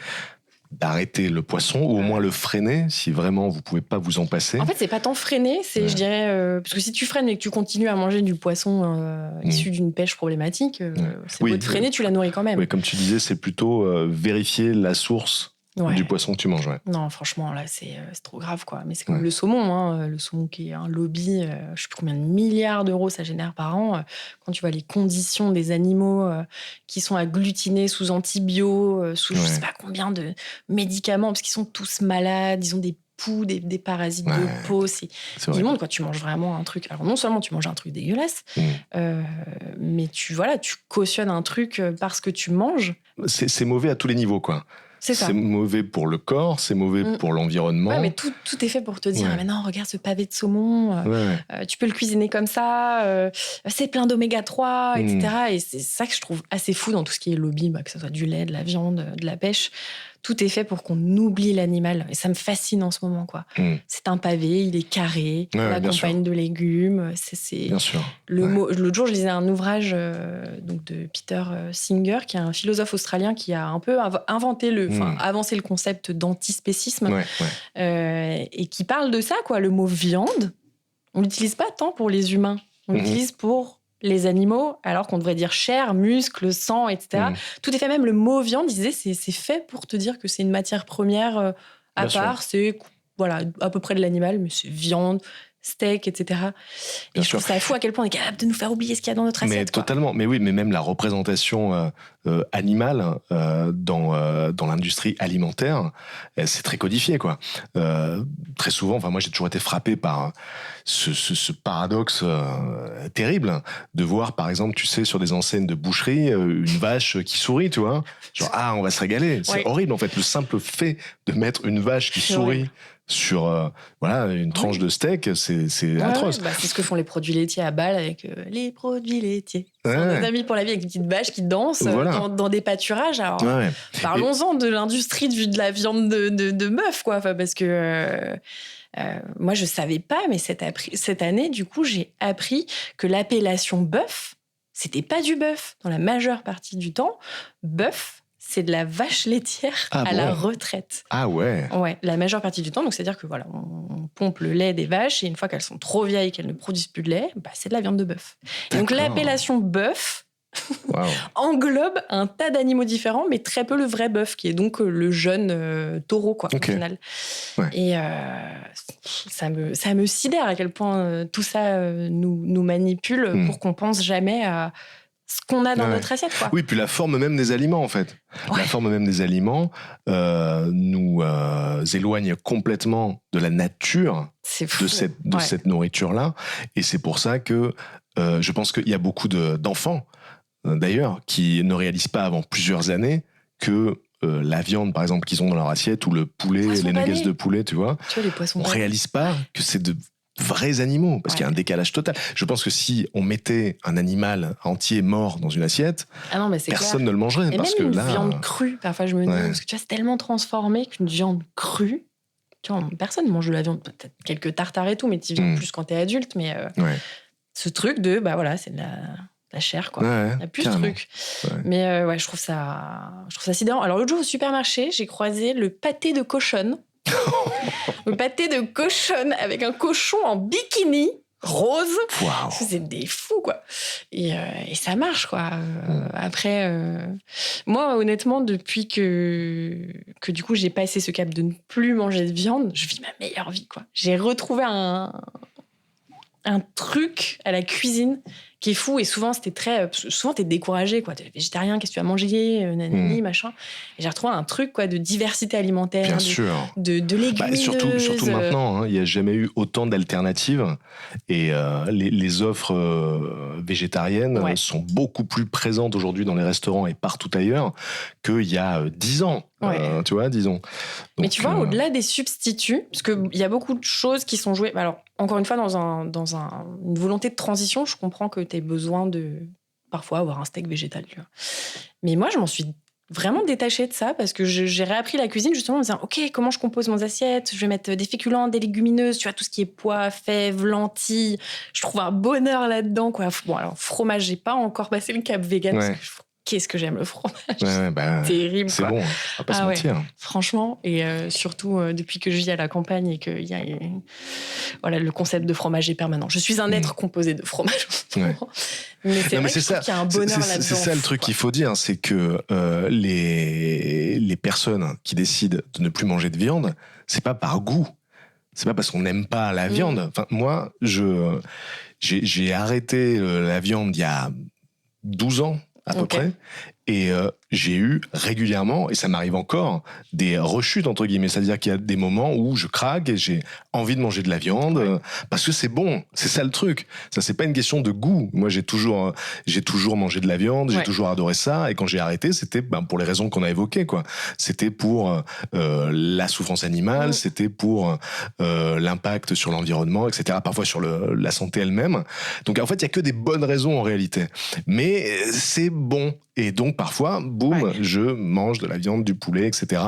d'arrêter le poisson, ou au moins le freiner, si vraiment vous pouvez pas vous en passer. En fait, c'est pas tant freiner, c'est, je dirais... parce que si tu freines et que tu continues à manger du poisson issu d'une pêche problématique, c'est beau de freiner, tu la nourris quand même. Oui, comme tu disais, c'est plutôt vérifier la source du poisson que tu manges. Non, franchement, là, c'est trop grave, quoi. Mais c'est comme le saumon, hein. Le saumon qui est un lobby, je sais plus combien de milliards d'euros ça génère par an. Quand tu vois les conditions des animaux qui sont agglutinés sous antibio, sous je sais pas combien de médicaments, parce qu'ils sont tous malades, ils ont des poux, des parasites de peau. C'est immonde, quoi. Tu manges vraiment un truc... Alors, non seulement tu manges un truc dégueulasse, mais tu cautionnes un truc parce que tu manges. C'est mauvais à tous les niveaux, quoi. C'est mauvais pour le corps, c'est mauvais pour l'environnement. Ouais, mais tout est fait pour te dire, mais non, regarde ce pavé de saumon, tu peux le cuisiner comme ça, c'est plein d'oméga 3, etc. Et c'est ça que je trouve assez fou dans tout ce qui est lobby, que ce soit du lait, de la viande, de la pêche. Tout est fait pour qu'on oublie l'animal. Et ça me fascine en ce moment, quoi. C'est un pavé, il est carré, on l'accompagne de légumes. Bien sûr. L'autre jour, je lisais un ouvrage donc de Peter Singer, qui est un philosophe australien qui a un peu avancé le concept d'antispécisme et qui parle de ça, quoi. Le mot viande, on l'utilise pas tant pour les humains. On l'utilise pour les animaux, alors qu'on devrait dire chair, muscle, sang, etc. Tout est fait, même le mot viande, il disait, c'est fait pour te dire que c'est une matière première à part, c'est à peu près de l'animal, mais c'est viande, steak, etc. Et je trouve ça fou à quel point on est capable de nous faire oublier ce qu'il y a dans notre assiette. Mais totalement, mais oui, mais même la représentation animale dans l'industrie alimentaire, c'est très codifié, quoi. Très souvent, moi j'ai toujours été frappé par ce paradoxe terrible de voir, par exemple, tu sais, sur des enseignes de boucherie, une vache qui sourit, tu vois. Genre, on va se régaler. C'est horrible, en fait, le simple fait de mettre une vache qui sourit sur une tranche de steak, c'est atroce. C'est ce que font les produits laitiers à Bâle avec les produits laitiers. C'est des amis pour la vie avec une petite vache qui danse dans des pâturages. Alors, parlons-en de l'industrie de la viande de bœuf, quoi. Parce que moi, je savais pas, mais cette année, du coup, j'ai appris que l'appellation bœuf c'était pas du bœuf. Dans la majeure partie du temps, bœuf, c'est de la vache laitière la retraite. Ah ouais. Ouais, la majeure partie du temps. Donc, c'est-à-dire que voilà, on pompe le lait des vaches et une fois qu'elles sont trop vieilles, qu'elles ne produisent plus de lait, c'est de la viande de bœuf. Et donc, l'appellation bœuf englobe un tas d'animaux différents, mais très peu le vrai bœuf, qui est donc le jeune taureau, quoi, au final. Ouais. Et ça me sidère à quel point tout ça nous manipule pour qu'on pense jamais à ce qu'on a dans notre assiette, quoi. Oui, puis la forme même des aliments, en fait. Ouais. La forme même des aliments nous éloigne complètement de la nature de cette nourriture-là. Et c'est pour ça que je pense qu'il y a beaucoup d'enfants, d'ailleurs, qui ne réalisent pas avant plusieurs années que la viande, par exemple, qu'ils ont dans leur assiette, ou le poulet, les nuggets de poulet, tu vois les poissons on ne réalise pas que c'est de vrais animaux, parce qu'il y a un décalage total. Je pense que si on mettait un animal entier mort dans une assiette, personne ne le mangerait. Et parce même que une viande crue, parfois je me dis, parce que tu vois, c'est tellement transformé qu'une viande crue, tu vois, personne ne mange de la viande, peut-être quelques tartares et tout, mais tu viens plus quand t'es adulte, mais ce truc de, c'est de la chair, quoi. Il n'y a plus ce truc. Ouais. Mais je trouve ça sidérant. Alors, l'autre jour, au supermarché, j'ai croisé le pâté de cochonne. Le pâté de cochonne avec un cochon en bikini rose. Wow. C'est des fous, quoi. Et ça marche, quoi. Après, moi, honnêtement, depuis que du coup, j'ai passé ce cap de ne plus manger de viande, je vis ma meilleure vie, quoi. J'ai retrouvé un truc à la cuisine qui est fou, et souvent t'es découragé, quoi. T'es végétarien, qu'est-ce que tu vas manger, nanani, machin. Et j'ai retrouvé un truc, quoi, de diversité alimentaire. Bien sûr. De légumineuses. Surtout maintenant, il n'y a jamais eu autant d'alternatives, et les offres végétariennes sont beaucoup plus présentes aujourd'hui dans les restaurants et partout ailleurs qu'il y a 10 ans. Tu vois, disons. Donc, mais tu vois, au-delà des substituts, parce qu'il y a beaucoup de choses qui sont jouées. Alors, encore une fois, dans une volonté de transition, je comprends que tu aies besoin de parfois avoir un steak végétal, tu vois. Mais moi, je m'en suis vraiment détachée de ça parce que j'ai réappris la cuisine justement en me disant, OK, comment je compose mon assiette ? Je vais mettre des féculents, des légumineuses, tu vois, tout ce qui est pois, fèves, lentilles. Je trouve un bonheur là-dedans, quoi. Bon, alors, fromage, j'ai pas encore passé le cap vegan parce que qu'est-ce que j'aime le fromage. Terrible, c'est quoi. Bon, on va pas se mentir. Franchement, et surtout depuis que je vis à la campagne et qu'il y a le concept de fromage est permanent. Je suis un être composé de fromage. Mais c'est vrai que je trouve qu'il y a un bonheur là-dedans. C'est ça le truc qu'il faut dire, c'est que les personnes qui décident de ne plus manger de viande, c'est pas par goût. C'est pas parce qu'on n'aime pas la viande. Enfin, moi, j'ai arrêté la viande il y a 12 ans à peu près, et j'ai eu régulièrement, et ça m'arrive encore, des rechutes entre guillemets, c'est-à-dire qu'il y a des moments où je craque et j'ai envie de manger de la viande parce que c'est bon, c'est ça le truc. Ça, c'est pas une question de goût. Moi, j'ai toujours mangé de la viande, j'ai toujours adoré ça, et quand j'ai arrêté, c'était pour les raisons qu'on a évoquées, quoi. C'était pour la souffrance animale, c'était pour l'impact sur l'environnement, etc. Parfois sur la santé elle-même. Donc en fait, il y a que des bonnes raisons en réalité, mais c'est bon. Et donc, parfois, boum, je mange de la viande, du poulet, etc.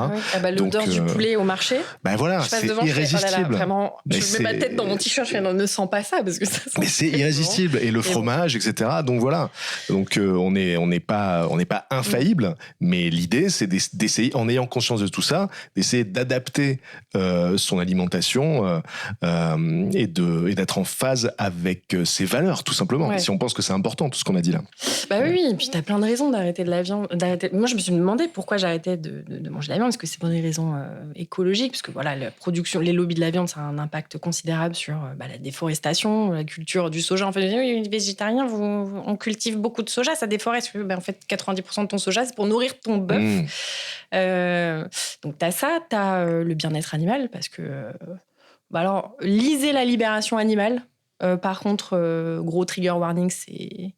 L'odeur du poulet au marché. Voilà, c'est irrésistible. Vraiment, je mets ma tête dans mon t-shirt, je ne sens pas ça parce que ça sent. Mais c'est irrésistible. Et le fromage, etc. Donc voilà. Donc on n'est pas infaillible, mais l'idée, c'est d'essayer, en ayant conscience de tout ça, d'essayer d'adapter son alimentation et d'être en phase avec ses valeurs, tout simplement. Si on pense que c'est important, tout ce qu'on a dit là. Oui, et puis t'as plein de raisons d'arrêter de la viande. Moi, je me suis demandé pourquoi j'arrêtais de manger de la viande. Est-ce que c'est pour des raisons écologiques ? Parce que la production, les lobbies de la viande, ça a un impact considérable sur la déforestation, la culture du soja. En fait, les végétariens, on cultive beaucoup de soja, ça déforeste. En fait, 90% de ton soja, c'est pour nourrir ton bœuf. Donc, t'as ça, t'as le bien-être animal, parce que... alors, lisez La Libération animale. Par contre, gros trigger warning, c'est...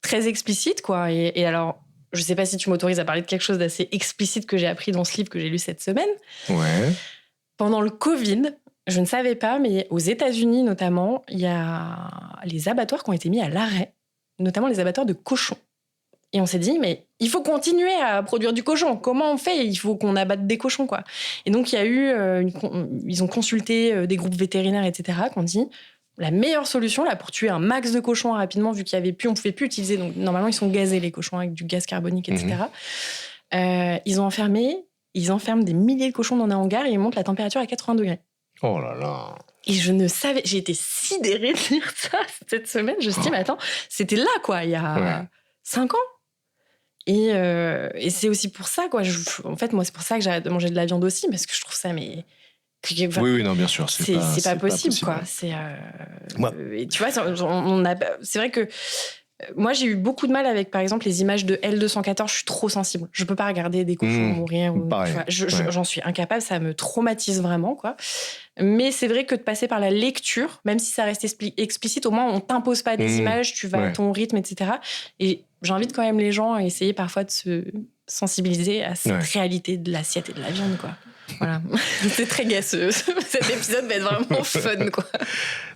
très explicite, quoi. Et alors, je sais pas si tu m'autorises à parler de quelque chose d'assez explicite que j'ai appris dans ce livre que j'ai lu cette semaine. Pendant le Covid, je ne savais pas, mais aux États-Unis notamment, il y a les abattoirs qui ont été mis à l'arrêt, notamment les abattoirs de cochons. Et on s'est dit, mais il faut continuer à produire du cochon. Comment on fait ? Il faut qu'on abatte des cochons, quoi. Et donc, il y a eu... ils ont consulté des groupes vétérinaires, etc., qui ont dit... la meilleure solution là pour tuer un max de cochons rapidement, vu on pouvait plus utiliser. Donc normalement ils sont gazés les cochons avec du gaz carbonique, etc. Ils enferment des milliers de cochons dans un hangar et ils montent la température à 80 degrés. Oh là là. Et j'ai été sidérée de lire ça cette semaine. Je me suis dit, mais attends, c'était là, quoi, il y a 5 ans. Et c'est aussi pour ça, quoi. En fait, moi, c'est pour ça que j'arrête de manger de la viande aussi, parce que je trouve ça, mais... Oui, non, bien sûr. C'est pas possible, quoi. Et tu vois, c'est vrai que moi, j'ai eu beaucoup de mal avec, par exemple, les images de L214. Je suis trop sensible. Je peux pas regarder des cochons mourir. J'en suis incapable. Ça me traumatise vraiment, quoi. Mais c'est vrai que de passer par la lecture, même si ça reste explicite, au moins, on t'impose pas des images, tu vas à ton rythme, etc. Et j'invite quand même les gens à essayer parfois de se sensibiliser à cette réalité de l'assiette et de la viande, quoi. Voilà, c'est très gai. Cet épisode va être vraiment fun, quoi.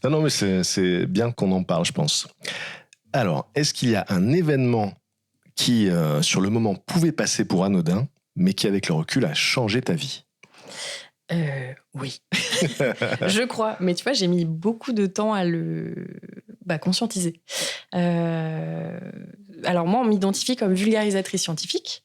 Non, mais c'est bien qu'on en parle, je pense. Alors, est-ce qu'il y a un événement qui, sur le moment, pouvait passer pour anodin, mais qui, avec le recul, a changé ta vie ? Oui, je crois. Mais tu vois, j'ai mis beaucoup de temps à le conscientiser. Alors moi, on m'identifie comme vulgarisatrice scientifique,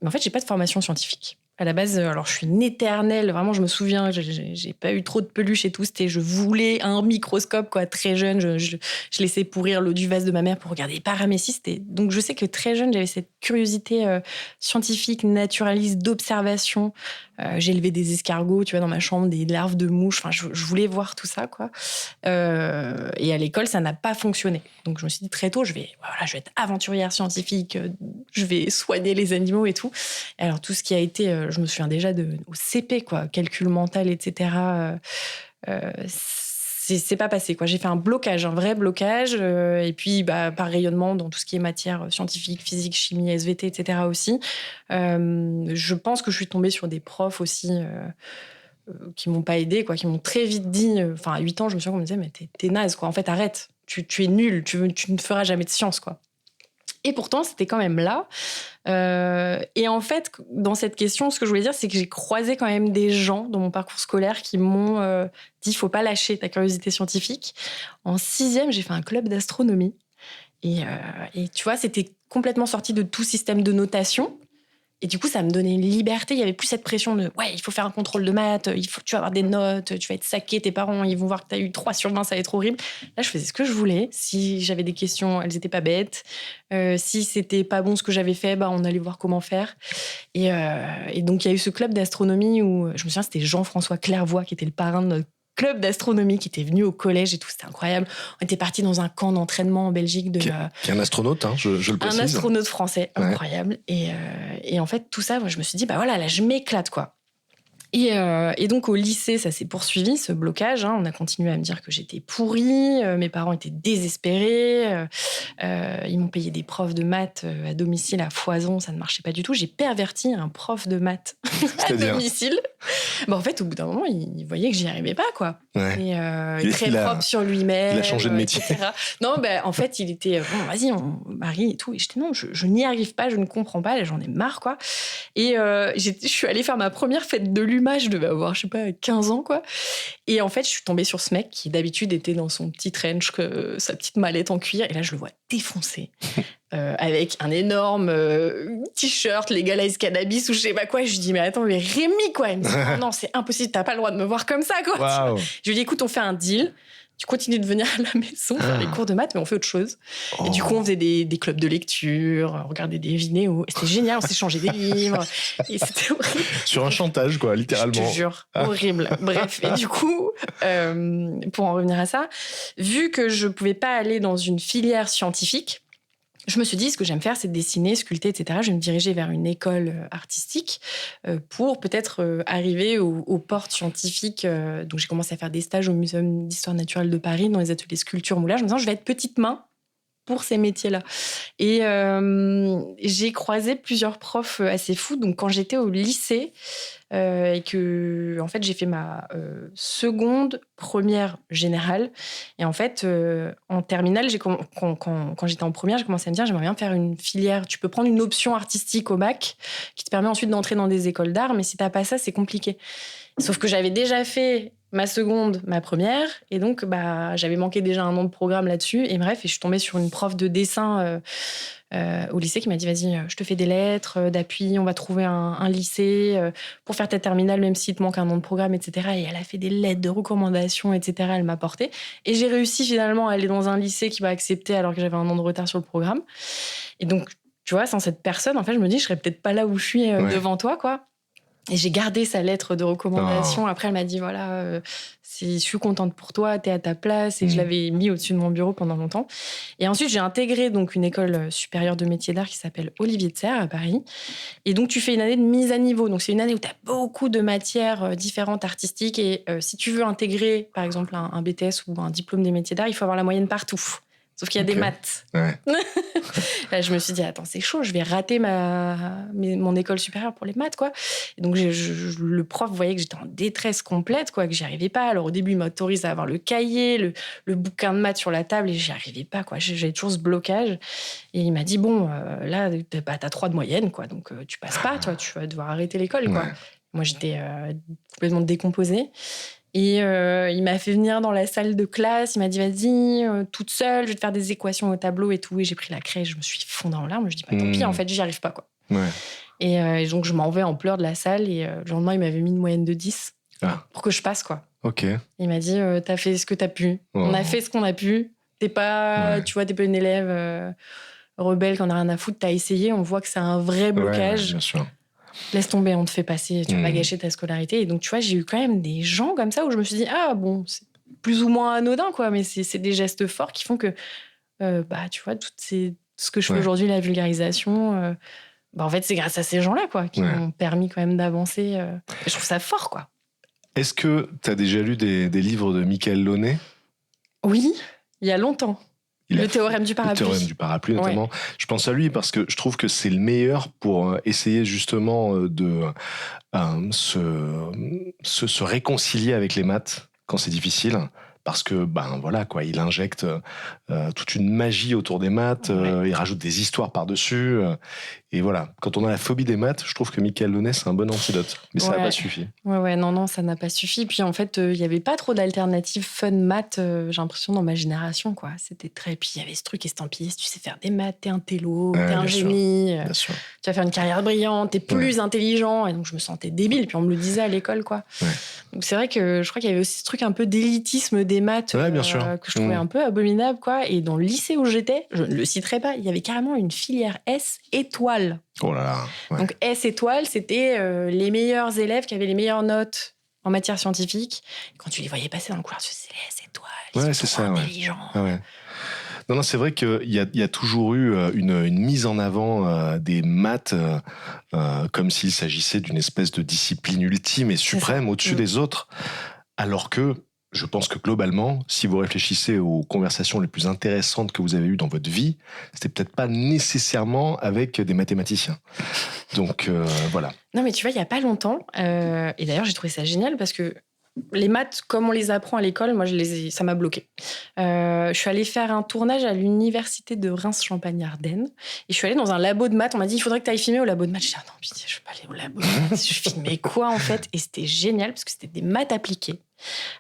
mais en fait, j'ai pas de formation scientifique. À la base, alors je suis une éternelle, vraiment, je me souviens, j'ai pas eu trop de peluches et tout. Je voulais un microscope, quoi, très jeune. Je laissais pourrir l'eau du vase de ma mère pour regarder les paramécies. Donc je sais que très jeune, j'avais cette curiosité scientifique, naturaliste, d'observation. J'ai élevé des escargots, tu vois, dans ma chambre, des larves de mouches. Enfin, je voulais voir tout ça, quoi. Et à l'école, ça n'a pas fonctionné. Donc, je me suis dit très tôt, je vais être aventurière scientifique, je vais soigner les animaux et tout. Et alors, tout ce qui a été, je me souviens déjà au CP, quoi, calcul mental, etc. C'est pas passé, quoi. J'ai fait un vrai blocage. Et puis, par rayonnement, dans tout ce qui est matière scientifique, physique, chimie, SVT, etc. aussi. Je pense que je suis tombée sur des profs aussi qui m'ont pas aidée, quoi, qui m'ont très vite dit... à 8 ans, je me souviens qu'on me disait, mais t'es naze, quoi. En fait, arrête. Tu es nul. Tu ne feras jamais de science, quoi. Et pourtant, c'était quand même là. Et en fait, dans cette question, ce que je voulais dire, c'est que j'ai croisé quand même des gens dans mon parcours scolaire qui m'ont dit, faut pas lâcher ta curiosité scientifique. En 6e, j'ai fait un club d'astronomie. Et tu vois, c'était complètement sorti de tout système de notation. Et du coup, ça me donnait une liberté. Il y avait plus cette pression de il faut faire un contrôle de maths, tu vas avoir des notes, tu vas être saqué, tes parents, ils vont voir que tu as eu 3/20, ça va être horrible. Là, je faisais ce que je voulais. Si j'avais des questions, elles étaient pas bêtes. Si c'était pas bon ce que j'avais fait, on allait voir comment faire. Et donc, il y a eu ce club d'astronomie où, je me souviens, c'était Jean-François Clairvoy qui était le parrain de notre club d'astronomie, qui était venu au collège et tout, c'était incroyable. On était partis dans un camp d'entraînement en Belgique. Qui est un astronaute, hein, je le précise. Un astronaute français, incroyable. Et en fait, tout ça, moi, je me suis dit, là, je m'éclate, quoi. Et donc, au lycée, ça s'est poursuivi, ce blocage. Hein. On a continué à me dire que j'étais pourrie. Mes parents étaient désespérés. Ils m'ont payé des profs de maths à domicile à foison. Ça ne marchait pas du tout. J'ai perverti un prof de maths à domicile. En fait, au bout d'un moment, il voyait que j'y arrivais pas, quoi. Ouais. Et très propre sur lui-même. Il a changé de métier. Etc. Non, en fait, il était vas-y, on marie et tout. Et j'étais non, je n'y arrive pas, je ne comprends pas. Là, j'en ai marre, quoi. Et je suis allée faire ma première fête de l'humain. Je devais avoir, 15 ans, quoi. Et en fait, je suis tombée sur ce mec qui, d'habitude, était dans son petit trench, sa petite mallette en cuir. Et là, je le vois défoncé. Avec un énorme t-shirt Legalize Cannabis ou je sais pas quoi. Et je lui dis, mais attends, mais Rémi, quoi. Il me dit, non, c'est impossible, t'as pas le droit de me voir comme ça, quoi. Wow. Je lui dis, écoute, on fait un deal. Tu continues de venir à la maison faire les cours de maths, mais on fait autre chose. Et du coup, on faisait des clubs de lecture, on regardait des vidéos. Et c'était génial, on s'échangeait des livres. Et c'était horrible. Sur un chantage, quoi, littéralement. Je te jure, horrible. Bref, et du coup, pour en revenir à ça, vu que je pouvais pas aller dans une filière scientifique, je me suis dit, ce que j'aime faire, c'est dessiner, sculpter, etc. Je vais me diriger vers une école artistique pour peut-être arriver aux portes scientifiques. Donc, j'ai commencé à faire des stages au Muséum d'Histoire naturelle de Paris, dans les ateliers sculpture-moulage, en me disant, je vais être petite main pour ces métiers-là. Et j'ai croisé plusieurs profs assez fous. Donc, quand j'étais au lycée, et que en fait j'ai fait ma seconde première générale et en fait en terminale quand j'étais en première j'ai commencé à me dire j'aimerais bien faire une filière. Tu peux prendre une option artistique au bac qui te permet ensuite d'entrer dans des écoles d'art, mais si t'as pas ça c'est compliqué. Sauf que j'avais déjà fait ma seconde, ma première, et donc j'avais manqué déjà un an de programme là-dessus. Et bref, et je suis tombée sur une prof de dessin au lycée qui m'a dit vas-y, je te fais des lettres d'appui, on va trouver un lycée pour faire ta terminale, même s'il te manque un an de programme, etc. Et elle a fait des lettres de recommandation, etc. Elle m'a portée. Et j'ai réussi finalement à aller dans un lycée qui m'a accepté alors que j'avais un an de retard sur le programme. Et donc, tu vois, sans cette personne, en fait, je me dis, je serais peut-être pas là où je suis devant toi, quoi. Et j'ai gardé sa lettre de recommandation. Oh. Après, elle m'a dit, voilà, je suis contente pour toi, t'es à ta place. Et je l'avais mis au-dessus de mon bureau pendant longtemps. Et ensuite, j'ai intégré donc une école supérieure de métiers d'art qui s'appelle Olivier de Serres à Paris. Et donc, tu fais une année de mise à niveau. Donc, c'est une année où tu as beaucoup de matières différentes artistiques. Et si tu veux intégrer, par exemple, un BTS ou un diplôme des métiers d'art, il faut avoir la moyenne partout. Sauf qu'il y a des maths. Ouais. Là, je me suis dit, attends, c'est chaud, je vais rater mon école supérieure pour les maths, quoi. Et donc, le prof voyait que j'étais en détresse complète, quoi, que j'y arrivais pas. Alors, au début, il m'autorise à avoir le cahier, le bouquin de maths sur la table, et j'y arrivais pas, quoi. J'avais toujours ce blocage. Et il m'a dit, bon, là, t'as 3 de moyenne, quoi, donc tu passes pas, toi, tu vas devoir arrêter l'école, quoi. Moi, j'étais complètement décomposée. Et il m'a fait venir dans la salle de classe. Il m'a dit, vas-y, toute seule, je vais te faire des équations au tableau et tout. Et j'ai pris la craie, je me suis fondue en larmes. Je dis, tant pis, en fait, j'y arrive pas, quoi. Ouais. Et donc, je m'en vais en pleurs de la salle. Et le lendemain, il m'avait mis une moyenne de 10 pour que je passe, quoi. Ok. Il m'a dit, t'as fait ce que t'as pu. Oh. On a fait ce qu'on a pu. T'es pas, tu vois, t'es pas une élève rebelle qui en a rien à foutre. T'as essayé. On voit que c'est un vrai blocage. Ouais, bien sûr. Laisse tomber, on te fait passer, tu vas pas gâcher ta scolarité. Et donc, tu vois, j'ai eu quand même des gens comme ça où je me suis dit, ah bon, c'est plus ou moins anodin, quoi, mais c'est des gestes forts qui font que, tu vois, ce que je fais aujourd'hui, la vulgarisation, en fait, c'est grâce à ces gens-là, quoi, qui m'ont permis quand même d'avancer. Je trouve ça fort, quoi. Est-ce que tu as déjà lu des livres de Michael Launay ? Oui, il y a longtemps. Le théorème du parapluie. Le théorème du parapluie, notamment. Ouais. Je pense à lui parce que je trouve que c'est le meilleur pour essayer justement de se réconcilier avec les maths quand c'est difficile. Parce que, voilà, quoi, il injecte toute une magie autour des maths, il rajoute des histoires par-dessus. Et voilà, quand on a la phobie des maths, je trouve que Michael Launay, c'est un bon antidote. Mais ça n'a pas suffi. Non, ça n'a pas suffi. Puis en fait, il n'y avait pas trop d'alternatives fun maths, j'ai l'impression, dans ma génération, quoi. C'était très... Puis il y avait ce truc estampillé, si tu sais faire des maths, t'es un télo, t'es un génie, tu vas faire une carrière brillante, t'es plus intelligent. Et donc, je me sentais débile. Puis on me le disait à l'école, quoi. Ouais. Donc c'est vrai que je crois qu'il y avait aussi ce truc un peu d'élitisme des maths que je trouvais un peu abominable, quoi. Et dans le lycée où j'étais, je ne le citerai pas, il y avait carrément une filière S étoile. Oh là là. Ouais. Donc S étoile, c'était les meilleurs élèves qui avaient les meilleures notes en matière scientifique. Quand tu les voyais passer dans le couloir, tu disais S étoile, ils sont trop intelligents. Ouais. Non, c'est vrai qu'il y a toujours eu une mise en avant des maths comme s'il s'agissait d'une espèce de discipline ultime et suprême au-dessus des autres. Alors que je pense que globalement, si vous réfléchissez aux conversations les plus intéressantes que vous avez eues dans votre vie, c'était peut-être pas nécessairement avec des mathématiciens. Donc voilà. Non, mais tu vois, il y a pas longtemps, et d'ailleurs j'ai trouvé ça génial parce que les maths, comme on les apprend à l'école, moi ça m'a bloqué. Je suis allée faire un tournage à l'université de Reims-Champagne-Ardenne et je suis allée dans un labo de maths. On m'a dit il faudrait que tu ailles filmer au labo de maths. Je dis non, pitié, je vais pas aller au labo de maths. Je filmais quoi en fait? Et c'était génial parce que c'était des maths appliquées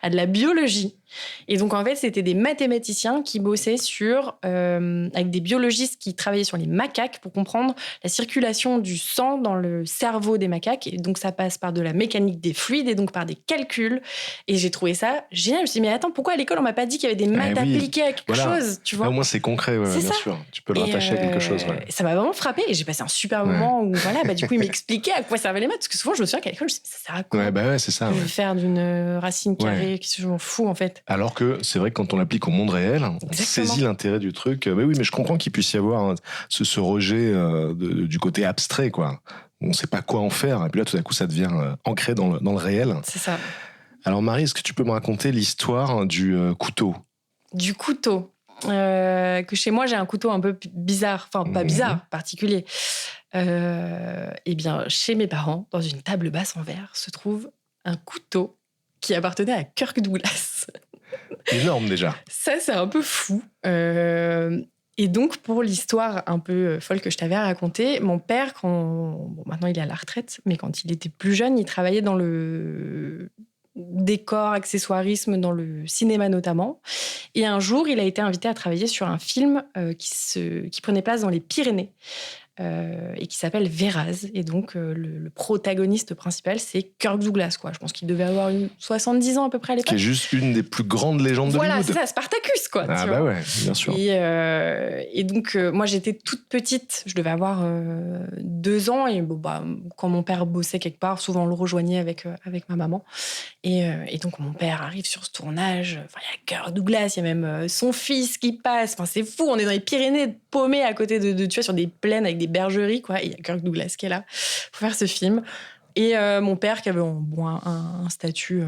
à de la biologie. Et donc en fait c'était des mathématiciens qui bossaient avec des biologistes qui travaillaient sur les macaques pour comprendre la circulation du sang dans le cerveau des macaques. Et donc ça passe par de la mécanique des fluides et donc par des calculs. Et j'ai trouvé ça génial. Je me suis dit mais attends, pourquoi à l'école on m'a pas dit qu'il y avait des maths appliquées à quelque chose, tu vois? Au moins c'est concret, bien sûr. Tu peux le rattacher à quelque chose. Ça m'a vraiment frappé et j'ai passé un super moment où du coup il m'expliquait à quoi servaient les maths, parce que souvent je me souviens qu'à l'école je me disais mais ça sert à quoi? C'est ça. Je vais faire d'une racine carrée, je m'en fous en fait. Alors que c'est vrai que quand on l'applique au monde réel, on saisit l'intérêt du truc. Mais oui, mais je comprends qu'il puisse y avoir ce rejet du côté abstrait, quoi. On ne sait pas quoi en faire. Et puis là, tout à coup, ça devient ancré dans le réel. C'est ça. Alors Marie, est-ce que tu peux me raconter l'histoire du couteau ? Du couteau. Que chez moi, j'ai un couteau un peu bizarre. Enfin, pas bizarre, particulier. Eh bien, chez mes parents, dans une table basse en verre, se trouve un couteau qui appartenait à Kirk Douglas. Énorme déjà. Ça, c'est un peu fou. Et donc, pour l'histoire un peu folle que je t'avais racontée, mon père, maintenant il est à la retraite, mais quand il était plus jeune, il travaillait dans le décor, accessoirisme, dans le cinéma notamment. Et un jour, il a été invité à travailler sur un film qui prenait place dans les Pyrénées. Et qui s'appelle Véraz. Et donc, le protagoniste principal, c'est Kirk Douglas, quoi. Je pense qu'il devait avoir 70 ans à peu près à l'époque. Qui est juste une des plus grandes légendes de Hollywood. Voilà, c'est ça, Spartacus, quoi. Ah bah ouais, bien sûr. Et donc, moi, j'étais toute petite. Je devais avoir 2 ans. Et quand mon père bossait quelque part, souvent, on le rejoignait avec ma maman. Et donc, mon père arrive sur ce tournage. Enfin, il y a Kirk Douglas, il y a même son fils qui passe. Enfin, c'est fou, on est dans les Pyrénées, paumés à côté tu vois, sur des plaines avec des bergeries, quoi. Et il y a Kirk Douglas qui est là pour faire ce film. Et mon père, qui avait un statut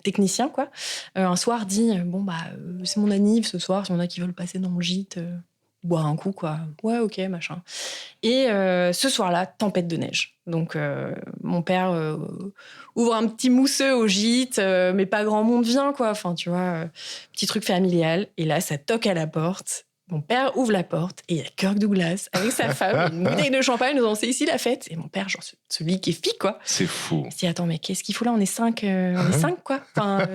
technicien, quoi, un soir dit c'est mon anniv ce soir, si on a qui veulent passer dans le gîte, boire un coup, quoi. Ouais, ok, machin. Et ce soir-là, tempête de neige. Donc, mon père ouvre un petit mousseux au gîte, mais pas grand monde vient, quoi. Enfin, tu vois, petit truc familial. Et là, ça toque à la porte. Mon père ouvre la porte et il y a Kirk Douglas avec sa femme, une bouteille de champagne, nous disant c'est ici la fête. Et mon père, genre, celui qui est fille, quoi. C'est fou. Il se dit, attends, mais qu'est-ce qu'il faut là? On est 5, quoi. Enfin,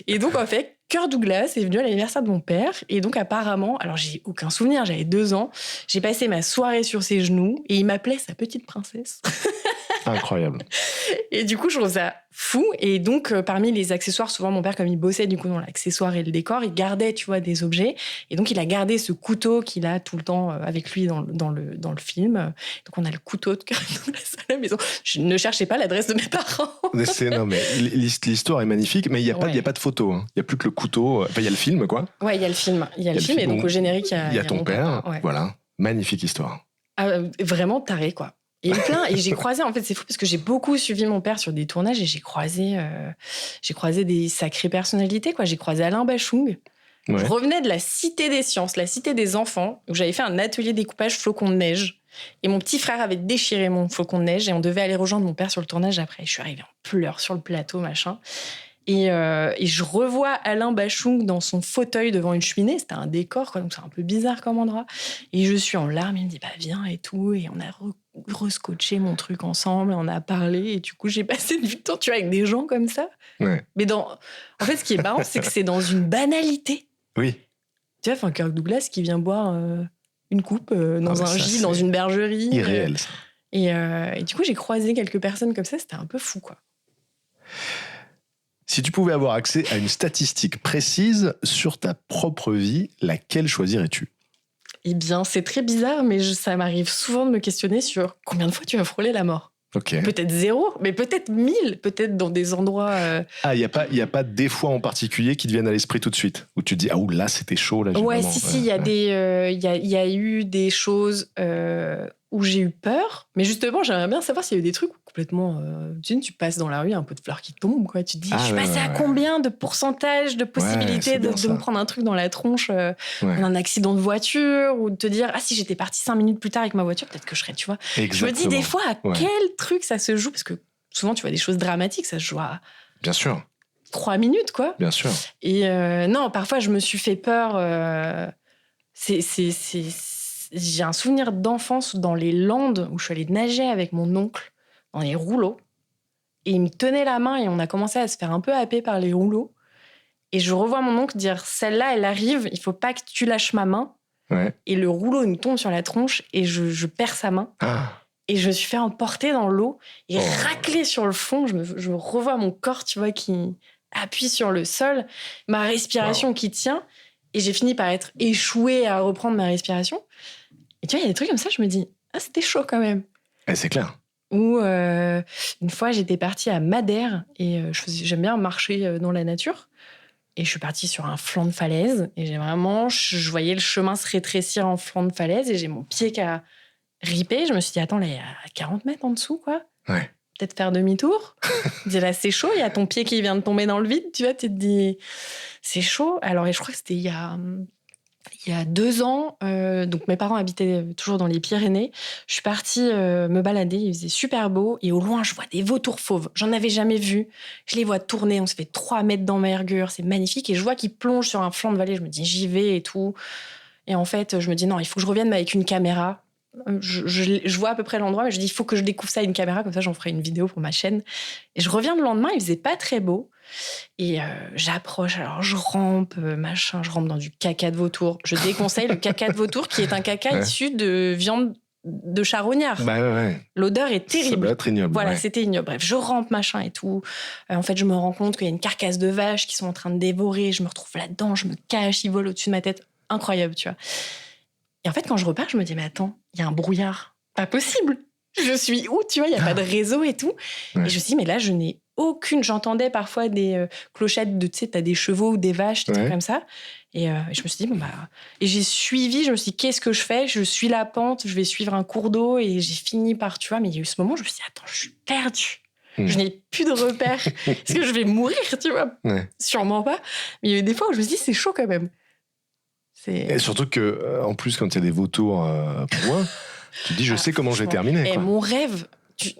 Et donc, en fait, Kirk Douglas est venu à l'anniversaire de mon père. Et donc, apparemment, alors j'ai aucun souvenir, j'avais 2 ans, j'ai passé ma soirée sur ses genoux et il m'appelait sa petite princesse. Incroyable. Et du coup, je trouve ça fou. Et donc, parmi les accessoires, souvent, mon père, comme il bossait du coup dans l'accessoire et le décor, il gardait, tu vois, des objets. Et donc, il a gardé ce couteau qu'il a tout le temps avec lui dans le film. Donc, on a le couteau de Kirk Douglas à la maison. Je ne cherchez pas l'adresse de mes parents. Non, mais l'histoire est magnifique, mais il n'y a pas de photo. Hein. Il n'y a plus que le couteau. Enfin, il y a le film, quoi. Ouais, il y a le film. Il y a le film, et donc au générique, il y a ton père. Ouais. Voilà. Magnifique histoire. Vraiment taré, quoi. Et j'ai croisé, en fait, c'est fou parce que j'ai beaucoup suivi mon père sur des tournages et j'ai croisé des sacrées personnalités, quoi. J'ai croisé Alain Bachung. Ouais. Je revenais de la Cité des Sciences, la Cité des Enfants, où j'avais fait un atelier découpage flocon de neige. Et mon petit frère avait déchiré mon flocon de neige et on devait aller rejoindre mon père sur le tournage après. Je suis arrivée en pleurs sur le plateau, machin. Et je revois Alain Bachung dans son fauteuil devant une cheminée. C'était un décor, quoi, donc c'est un peu bizarre comme endroit. Et je suis en larmes. Il me dit, viens et tout. Et on a rescotché mon truc ensemble. On a parlé. Et du coup, j'ai passé du temps, tu vois, avec des gens comme ça. Ouais. Mais en fait, ce qui est marrant, c'est que c'est dans une banalité. Oui. Tu vois, Kirk Douglas qui vient boire une coupe dans un gîte, dans une bergerie. Irréel, ça. Et du coup, j'ai croisé quelques personnes comme ça. C'était un peu fou, quoi. Si tu pouvais avoir accès à une statistique précise sur ta propre vie, laquelle choisirais-tu ? Eh bien, c'est très bizarre, mais ça m'arrive souvent de me questionner sur combien de fois tu as frôlé la mort. Okay. Peut-être 0, mais peut-être 1000, peut-être dans des endroits... il y a pas des fois en particulier qui te viennent à l'esprit tout de suite, où tu te dis, là, c'était chaud. Là, ouais, il y a eu des choses où j'ai eu peur, mais justement, j'aimerais bien savoir s'il y a eu des trucs complètement... tu passes dans la rue, un peu de fleurs qui tombent, quoi. Tu te dis, je suis passée à combien de pourcentage de possibilité de me prendre un truc dans la tronche, un accident de voiture, ou de te dire, si j'étais partie 5 minutes plus tard avec ma voiture, peut-être que je serais, tu vois. Exactement. Je me dis des fois à quel truc ça se joue, parce que souvent, tu vois des choses dramatiques, ça se joue à... Bien sûr. 3 minutes, quoi. Bien sûr. Et non, parfois, je me suis fait peur. J'ai un souvenir d'enfance dans les Landes où je suis allée nager avec mon oncle dans les rouleaux. Et il me tenait la main et on a commencé à se faire un peu happer par les rouleaux. Et je revois mon oncle dire, celle-là, elle arrive, il faut pas que tu lâches ma main. Ouais. Et le rouleau, il me tombe sur la tronche et je perds sa main. Et je me suis fait emporter dans l'eau et racler sur le fond. Je revois mon corps, tu vois, qui appuie sur le sol, ma respiration qui tient. Et j'ai fini par être échouée à reprendre ma respiration. Et tu vois, il y a des trucs comme ça, je me dis, c'était chaud quand même. C'est clair. Ou une fois, j'étais partie à Madère et j'aime bien marcher dans la nature. Et je suis partie sur un flanc de falaise. Et je voyais le chemin se rétrécir en flanc de falaise et j'ai mon pied qui a ripé. Je me suis dit, attends, là, il y a 40 mètres en dessous, quoi. Ouais. Peut-être faire demi-tour. Je dis, là, c'est chaud, il y a ton pied qui vient de tomber dans le vide, tu vois, tu te dis, c'est chaud. Alors, et je crois que c'était il y a il y a 2 ans, donc mes parents habitaient toujours dans les Pyrénées. Je suis partie me balader, il faisait super beau. Et au loin, je vois des vautours fauves. J'en avais jamais vu. Je les vois tourner, on se fait 3 mètres d'envergure, c'est magnifique. Et je vois qu'ils plongent sur un flanc de vallée. Je me dis, j'y vais et tout. Et en fait, je me dis, non, il faut que je revienne avec une caméra. Je vois à peu près l'endroit, mais je dis, il faut que je découvre ça à une caméra, comme ça j'en ferai une vidéo pour ma chaîne. Et je reviens le lendemain, il faisait pas très beau. Et j'approche, alors je rampe, je rampe dans du caca de vautour. Je déconseille le caca de vautour, qui est un caca issu de viande de charognard. Bah ouais. L'odeur est terrible. Ça doit être ignoble. Voilà, c'était ignoble. Bref, je rampe, machin et tout. En fait, je me rends compte qu'il y a une carcasse de vache qui sont en train de dévorer. Je me retrouve là-dedans, je me cache, ils volent au-dessus de ma tête. Incroyable, tu vois. Et en fait, quand je repars, je me dis, mais attends, il y a un brouillard. Pas possible. Je suis où, tu vois, il n'y a pas de réseau et tout. Ouais. Et je me suis dit, mais là, je n'ai aucune. J'entendais parfois des clochettes de, tu sais, t'as des chevaux ou des vaches, des trucs comme ça. Et je me suis dit, bon, bah. Et j'ai suivi, je me suis dit, qu'est-ce que je fais ? Je suis la pente, je vais suivre un cours d'eau. Et j'ai fini par, tu vois, mais il y a eu ce moment où je me suis dit, attends, je suis perdue. Je n'ai plus de repères. Est-ce que je vais mourir, tu vois ? Sûrement pas. Mais il y a eu des fois où je me suis dit, c'est chaud quand même. Et surtout que, en plus, quand il y a des vautours pour moi, tu te dis, je sais comment je vais terminer. Et mon rêve,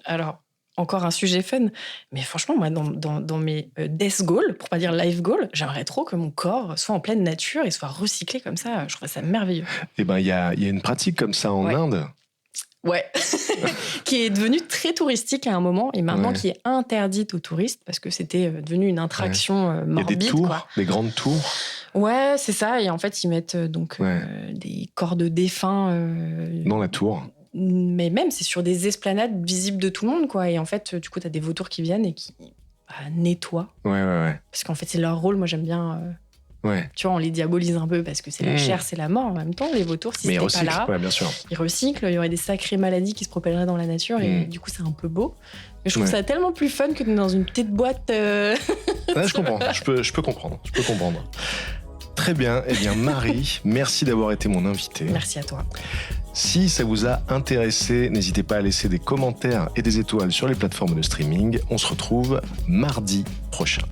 alors, encore un sujet fun, mais franchement, moi, dans mes death goals, pour pas dire life goals, j'aimerais trop que mon corps soit en pleine nature et soit recyclé comme ça. Je trouve ça merveilleux. Eh ben, il y a une pratique comme ça en Inde. Ouais, qui est devenue très touristique à un moment et maintenant qui est interdite aux touristes parce que c'était devenu une attraction morbide. Il y a des tours, quoi. Des grandes tours. Ouais, c'est ça. Et en fait, ils mettent donc des corps de défunts dans la tour. Mais même, c'est sur des esplanades visibles de tout le monde, quoi. Et en fait, du coup, t'as des vautours qui viennent et qui nettoient. Ouais. Parce qu'en fait, c'est leur rôle. Moi, j'aime bien. Tu vois, on les diabolise un peu parce que c'est la chair, c'est la mort. En même temps, les vautours, si c'était pas là, bien sûr. Ils recyclent. Il y aurait des sacrées maladies qui se propageraient dans la nature et du coup, c'est un peu beau. Mais je trouve ça tellement plus fun que dans une petite boîte. Je comprends. Je peux comprendre. Très bien. Eh bien, Marie, merci d'avoir été mon invitée. Merci à toi. Si ça vous a intéressé, n'hésitez pas à laisser des commentaires et des étoiles sur les plateformes de streaming. On se retrouve mardi prochain.